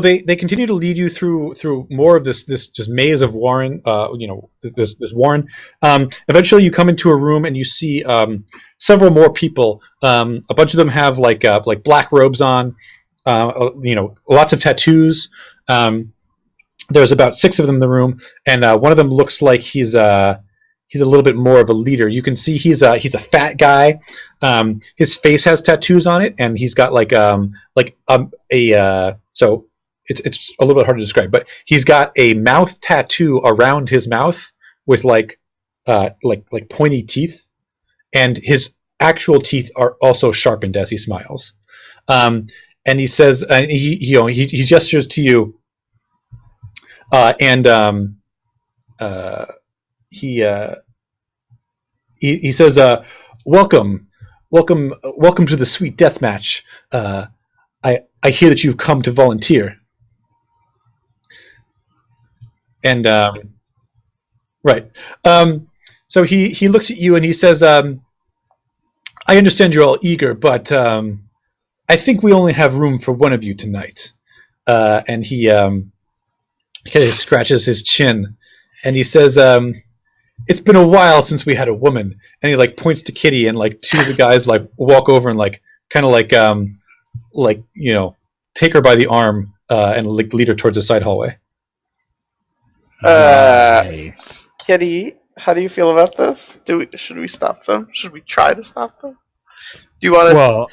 they continue to lead you through more of this just maze of warren. This warren. Eventually, you come into a room and you see several more people. A bunch of them have like black robes on. Lots of tattoos. There's about 6 of them in the room, and one of them looks like he's a little bit more of a leader. You can see he's a fat guy. His face has tattoos on it, and he's got so it's a little bit hard to describe, but he's got a mouth tattoo around his mouth with like pointy teeth, and his actual teeth are also sharpened as he smiles. And he says, he gestures to you, he says, welcome to the sweet death match. I hear that you've come to volunteer. And right. So he looks at you and he says, I understand you're all eager, but I think we only have room for one of you tonight. And he kind of scratches his chin and he says, it's been a while since we had a woman. And he like points to Kitty, and like 2 of the guys like walk over and like kind of take her by the arm and like lead her towards the side hallway. Nice. Kitty, how do you feel about this? Should we stop them? Should we try to stop them? Do you want to? Well,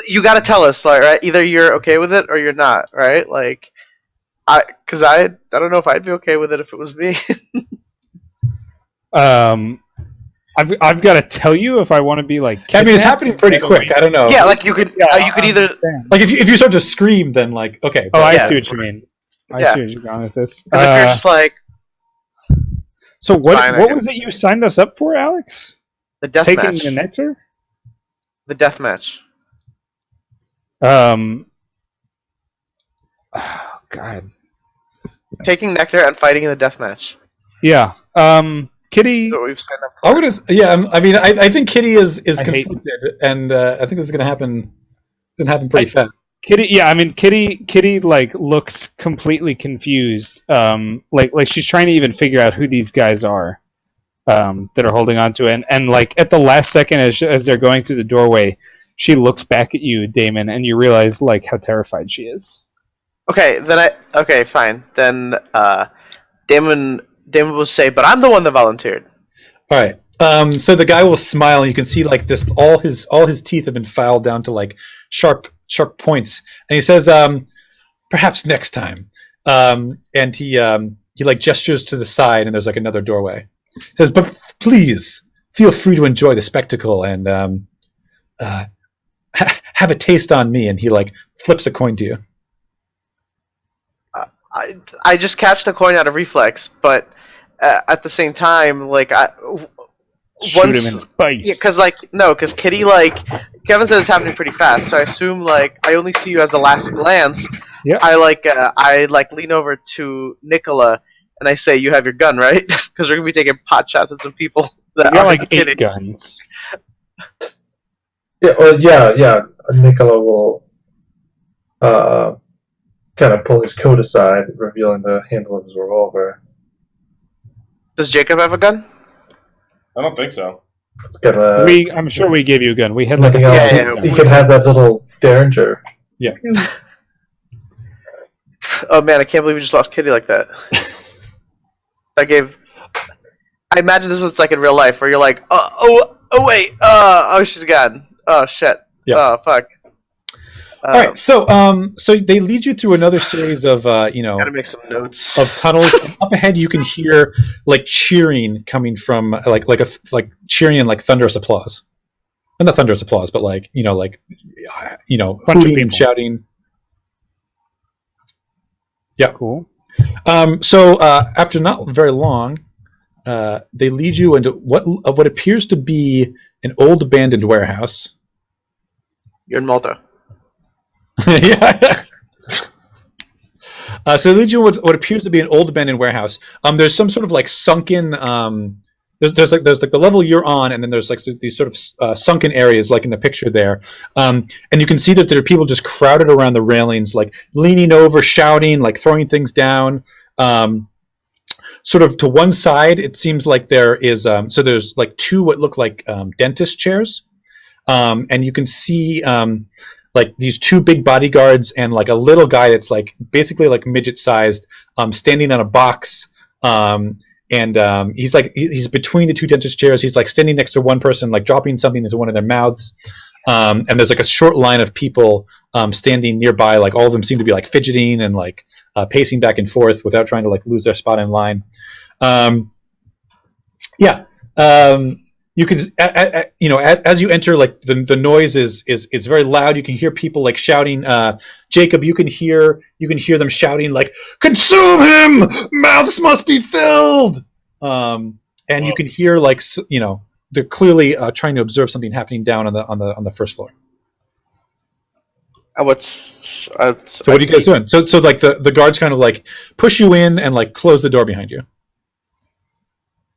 you got to tell us, like, right? Either you're okay with it or you're not, right? Like, because I don't know if I'd be okay with it if it was me. I've got to tell you if I want to be like. I mean, it's happening pretty quick. I don't know. Yeah, like you could either like if you start to scream, then like okay. Oh, I see what you mean. I see what you're going with this. If you're just like. So what was it you signed us up for, Alex? The death Taking match. the nectar? The death match. Oh God. Taking nectar and fighting in the death match. Yeah. Kitty. That's what we've signed up for. I mean, I think Kitty is conflicted, and I think this is gonna happen. It's gonna happen pretty fast. Kitty, yeah, I mean, Kitty, like looks completely confused. Like she's trying to even figure out who these guys are, that are holding on to it. And like at the last second, as they're going through the doorway, she looks back at you, Damon, and you realize like how terrified she is. Okay, fine. Then Damon will say, "But I'm the one that volunteered." All right. So the guy will smile, and you can see like this. All his teeth have been filed down to like sharp points, and he says, "Perhaps next time." And he like gestures to the side, and there's like another doorway. He says, "But please, feel free to enjoy the spectacle and have a taste on me. And he like flips a coin to you. I just catch the coin out of reflex, but at the same time, like Shoot him in the face. because Kitty Kevin says it's happening pretty fast, so I assume I only see you as the last glance. Yeah. I lean over to Nicola and I say, "You have your gun, right?" Because we're gonna be taking pot shots at some people that We got are like 8 kidding. guns. Yeah. Nicola will kind of pull his coat aside, revealing the handle of his revolver. Does Jacob have a gun? I don't think so. It's got a I'm sure we gave you a gun. We had like nothing a else. Yeah. He can have that little derringer. Oh man, I can't believe we just lost Kitty like that. I imagine this was like in real life, where you're like, oh wait, she's gone. Oh shit. Yeah. Oh fuck. All right, so they lead you through another series of Gotta make some notes. of tunnels. And up ahead, you can hear like cheering coming from like cheering and like thunderous applause. Well, not thunderous applause, but Bunch of hooting and people. shouting. Yeah. Cool. So after not very long, they lead you into what appears to be an old abandoned warehouse. You're in Malta. Yeah. So they lead you to what appears to be an old abandoned warehouse. There's some sort of like sunken. There's the level you're on, and then there's like these sort of sunken areas, like in the picture there. And you can see that there are people just crowded around the railings, like leaning over, shouting, like throwing things down. Sort of to one side, it seems like there is. So there's like two what look like dentist chairs, and you can see. Like these two big bodyguards and like a little guy that's like basically like midget sized, standing on a box. He's between the two dentist chairs. He's like standing next to one person, like dropping something into one of their mouths. And there's like a short line of people standing nearby. Like all of them seem to be like fidgeting and like pacing back and forth without trying to like lose their spot in line. You can, as you enter, like the noise is very loud. You can hear people like shouting. Jacob, you can hear them shouting like, "Consume him! Mouths must be filled!" And you can hear like they're clearly trying to observe something happening down on the first floor. So So what are you guys doing? So like the guards kind of like push you in and like close the door behind you.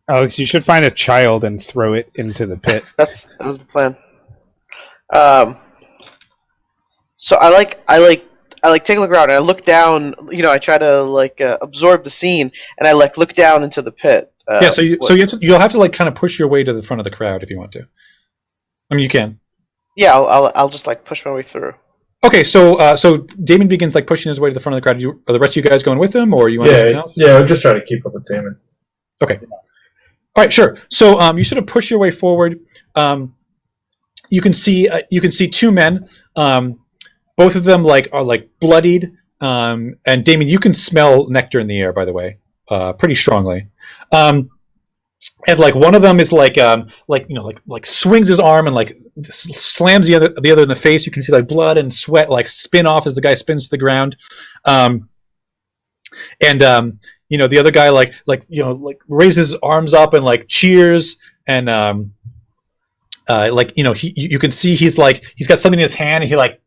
Alex, you should find a child and throw it into the pit. That was the plan. So I take a look around and I look down. I try to absorb the scene and I look down into the pit. You'll have to like kind of push your way to the front of the crowd if you want to. I mean, you can. Yeah, I'll just like push my way through. Okay, so Damon begins like pushing his way to the front of the crowd. Are the rest of you guys going with him, or you want something else? Yeah, I'm just trying to keep up with Damon. Okay. All right, sure. So you sort of push your way forward. You can see two men. Both of them are like bloodied. And Damon, you can smell nectar in the air, by the way, pretty strongly. And like one of them is like swings his arm and like slams the other in the face. You can see like blood and sweat like spin off as the guy spins to the ground. The other guy raises his arms up and like cheers and you can see he's got something in his hand and he like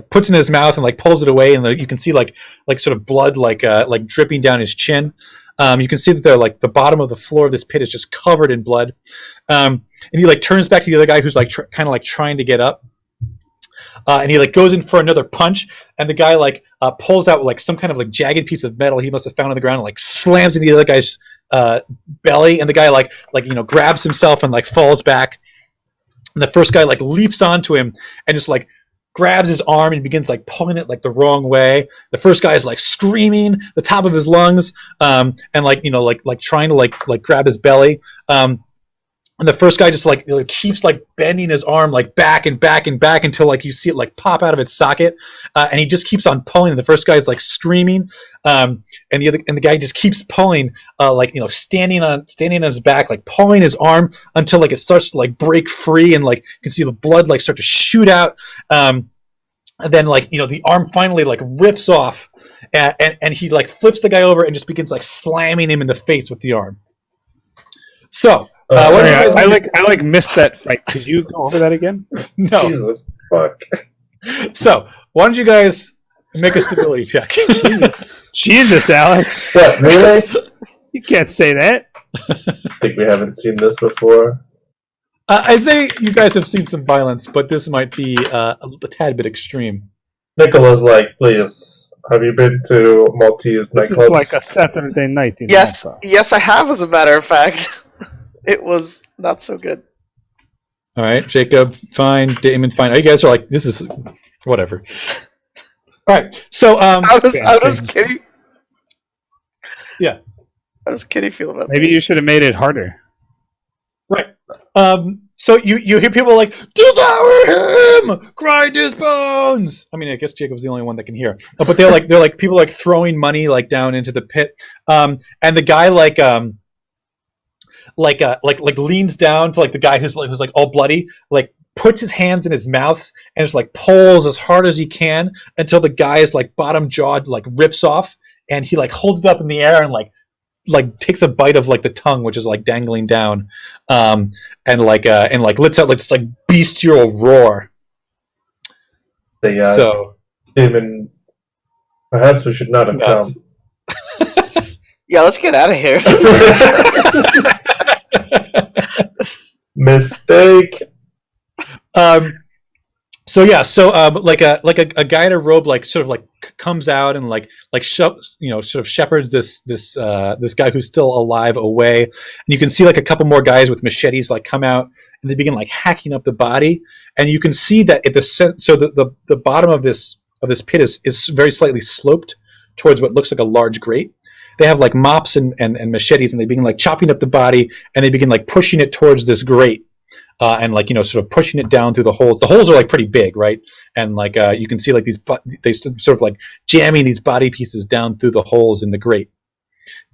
puts it in his mouth and like pulls it away and you can see like sort of blood like dripping down his chin. You can see that they're like the bottom of the floor of this pit is just covered in blood. And he like turns back to the other guy who's like kind of like trying to get up. And he like goes in for another punch, and the guy pulls out like some kind of like jagged piece of metal he must have found on the ground and like slams into the other guy's belly, and the guy grabs himself and like falls back. And the first guy like leaps onto him and just like grabs his arm and begins like pulling it like the wrong way. The first guy is like screaming the top of his lungs, and trying to like grab his belly. And the first guy just like keeps like bending his arm like back and back and back until like you see it like pop out of its socket, and he just keeps on pulling. And the first guy is like screaming, and the guy just keeps pulling, standing on his back, like pulling his arm until like it starts to like break free, and like you can see the blood like start to shoot out. And then like the arm finally like rips off, and he like flips the guy over and just begins like slamming him in the face with the arm. So. Sorry, I missed that fight. Could you go over that again? No. Jesus fuck. So, why don't you guys make a stability check? Jesus, Alex. What, really? You can't say that. I think we haven't seen this before. I'd say you guys have seen some violence, but this might be a tad bit extreme. Nicola's like, please, have you been to Maltese This nightclubs? is like a Saturday night in Yes, Malta. yes, I have. As a matter of fact, it was not so good. All right, Jacob, fine. Damon, fine. You guys are like, this is whatever. All right, so How does Kitty? Yeah. How does Kitty feel about Maybe you should have made it harder. right. So you hear people like, devour him, grind his bones. I mean, I guess Jacob's the only one that can hear, but they're like people like throwing money like down into the pit, and the guy like leans down to like the guy who's like all bloody, like puts his hands in his mouth and just like pulls as hard as he can until the guy's like bottom jaw like rips off, and he like holds it up in the air and like takes a bite of like the tongue, which is like dangling down, and lets out like this like bestial roar. So Damon, perhaps we should not have come. Yeah, let's get out of here. Mistake. Like a guy in a robe like sort of like comes out and sort of shepherds this guy who's still alive away, and you can see like a couple more guys with machetes like come out and they begin like hacking up the body, and you can see that at the bottom of this pit is very slightly sloped towards what looks like a large grate. They have like mops and machetes, and they begin like chopping up the body, and they begin like pushing it towards this grate, and sort of pushing it down through the holes. The holes are like pretty big, right? And like you can see like they sort of like jamming these body pieces down through the holes in the grate,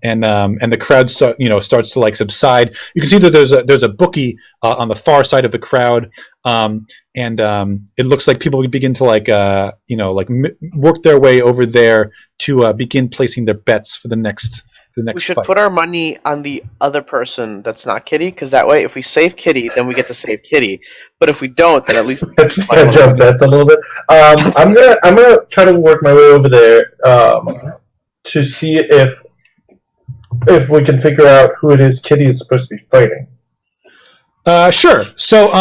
and the crowd starts to like subside. You can see that there's a bookie on the far side of the crowd, and it looks like people begin to work their way over there to begin placing their bets for the next We should fight. put our money on the other person that's not Kitty, because that way, if we save Kitty, then we get to save Kitty. But if we don't, then at least Let's jump bets a little bit. I'm gonna try to work my way over there to see if we can figure out who it is Kitty is supposed to be fighting. Sure. So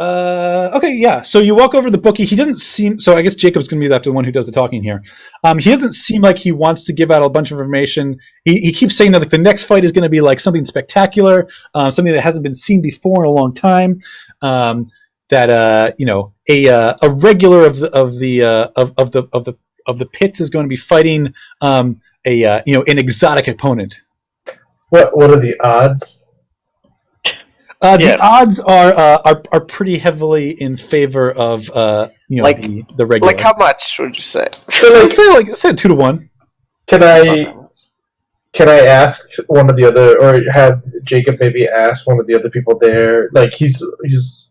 okay, yeah. So you walk over to the bookie. He doesn't seem. So I guess Jacob's going to be the one who does the talking here. He doesn't seem like he wants to give out a bunch of information. He keeps saying that like the next fight is going to be like something spectacular, something that hasn't been seen before in a long time. That a regular of the pits is going to be fighting an exotic opponent. What are the odds? The odds are pretty heavily in favor of the regular. like how much would you say? So let's say 2-1. Can I ask one of the other, or have Jacob maybe ask one of the other people there? Like he's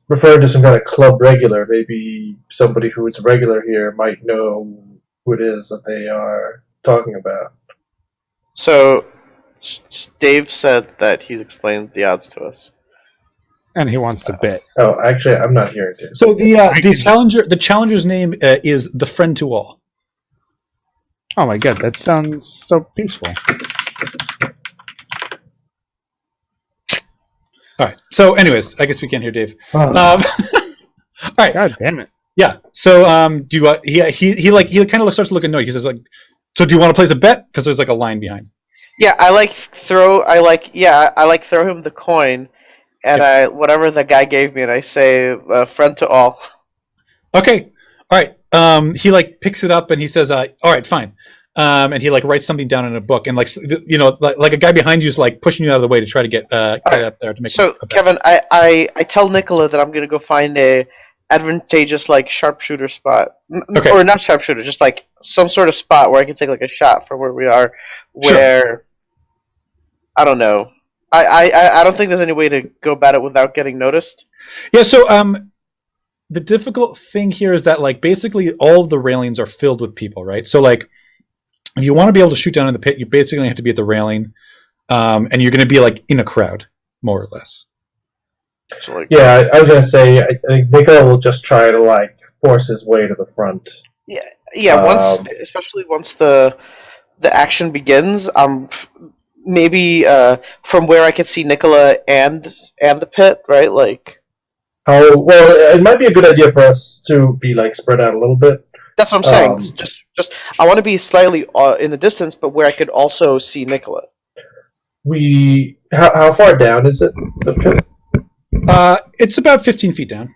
referring to some kind of club regular. Maybe somebody who is regular here might know who it is that they are talking about. So, Dave said that he's explained the odds to us. And he wants to bet. Oh, actually, I'm not hearing it. So the challenger's name is the Friend to All. Oh my god, that sounds so peaceful. All right. So, anyways, I guess we can't hear Dave. All right. God damn it. Yeah. So, do you? He kind of starts to look annoyed. He says like, "So, do you want to place a bet?" Because there's like a line behind. Yeah, I throw him the coin, and whatever the guy gave me, and I say, "Friend to all." Okay. All right. He like picks it up and he says, "All right, fine." and he like writes something down in a book, and like like a guy behind you is like pushing you out of the way to try to get up there to make. So Kevin, I tell Nicola that I'm gonna go find a advantageous like sharpshooter spot, Okay. or not sharpshooter, just like some sort of spot where I can take like a shot from where we are, where I don't know. I don't think there's any way to go about it without getting noticed. Yeah. So the difficult thing here is that like basically all of the railings are filled with people, right? So like if you want to be able to shoot down in the pit, you basically have to be at the railing, and you're going to be like in a crowd, more or less. So, like, Yeah, I was gonna say I think Nicola will just try to like force his way to the front. yeah. Especially once the action begins, maybe from where I could see Nicola and the pit, right? Like How well? It might be a good idea for us to be like spread out a little bit. that's what I'm saying. Just I want to be slightly in the distance, but where I could also see Nicola. How far down is it? The pit? It's about 15 feet down.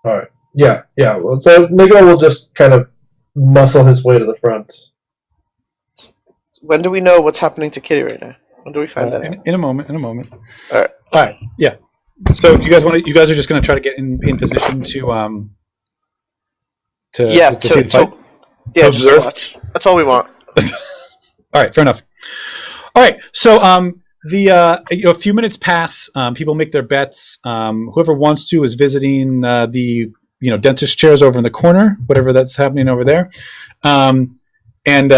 All right. Yeah. Well, so Nicola will just kind of muscle his way to the front. When do we know what's happening to Kitty right now? When do we find that out? In a moment. All Right. Yeah. So you guys are just going to try to get in position to see the fight. Yeah, To just observe? watch. That's all we want. All right, fair enough. All right, so a few minutes pass. People make their bets. Whoever wants to is visiting the dentist chairs over in the corner, whatever that's happening over there, and and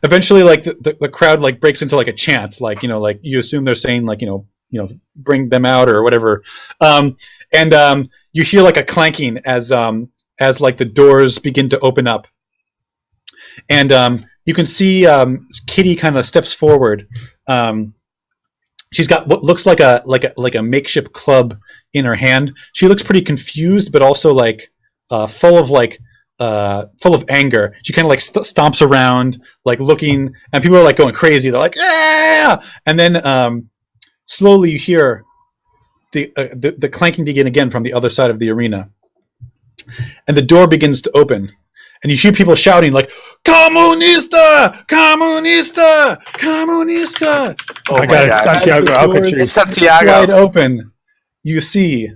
eventually like the crowd like breaks into like a chant, like like you assume they're saying like bring them out or whatever, and you hear like a clanking as like the doors begin to open up. And you can see Kitty kind of steps forward. She's got what looks like a makeshift club in her hand. She looks pretty confused, but also like full of anger. She kind of like stomps around, like looking, and people are like going crazy. They're like, "Yeah!" And then slowly you hear the clanking begin again from the other side of the arena, and the door begins to open. And you hear people shouting like, "Comunista! Comunista! Comunista!" Oh I got it. God. Santiago As the doors Alcatraz. Santiago. slide open, you see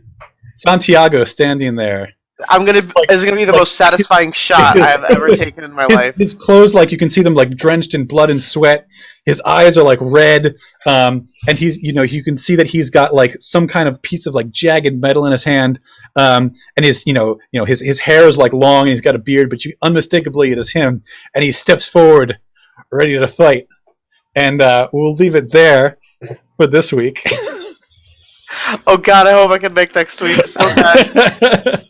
Santiago standing there. It's gonna be the most satisfying shot I have ever taken in my life. His clothes, like you can see them like drenched in blood and sweat. His eyes are like red, and he's you can see that he's got like some kind of piece of like jagged metal in his hand, and his his hair is like long and he's got a beard, but unmistakably it is him. And he steps forward, ready to fight. And we'll leave it there for this week. Oh God, I hope I can make next week so bad.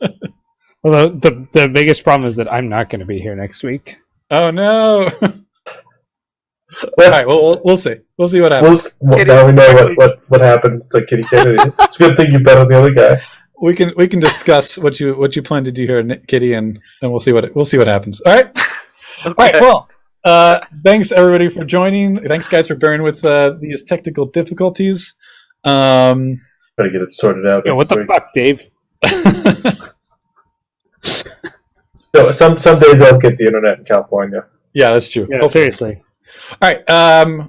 Well, the biggest problem is that I'm not going to be here next week. Oh no! All right, well we'll see. We'll see what happens. Now we know what happens to Kitty Kennedy. It's a good thing you bet on the other guy. We can discuss what you plan to do here, Kitty, and we'll see what happens. All right. Okay. All right. Well, thanks everybody for joining. Thanks guys for bearing with these technical difficulties. Try to get it sorted out. Yeah, what the fuck, Dave? No, someday they'll get the internet in California. Yeah, that's true. Yeah, Okay. seriously. All right.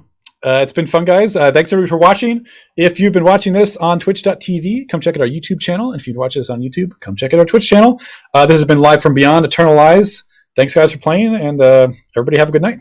It's been fun, guys. Thanks everybody for watching. If you've been watching this on twitch.tv, come check out our YouTube channel. And if you'd watch this on YouTube, come check out our Twitch channel. This has been Live from Beyond Eternal Lies. Thanks, guys, for playing, and everybody have a good night.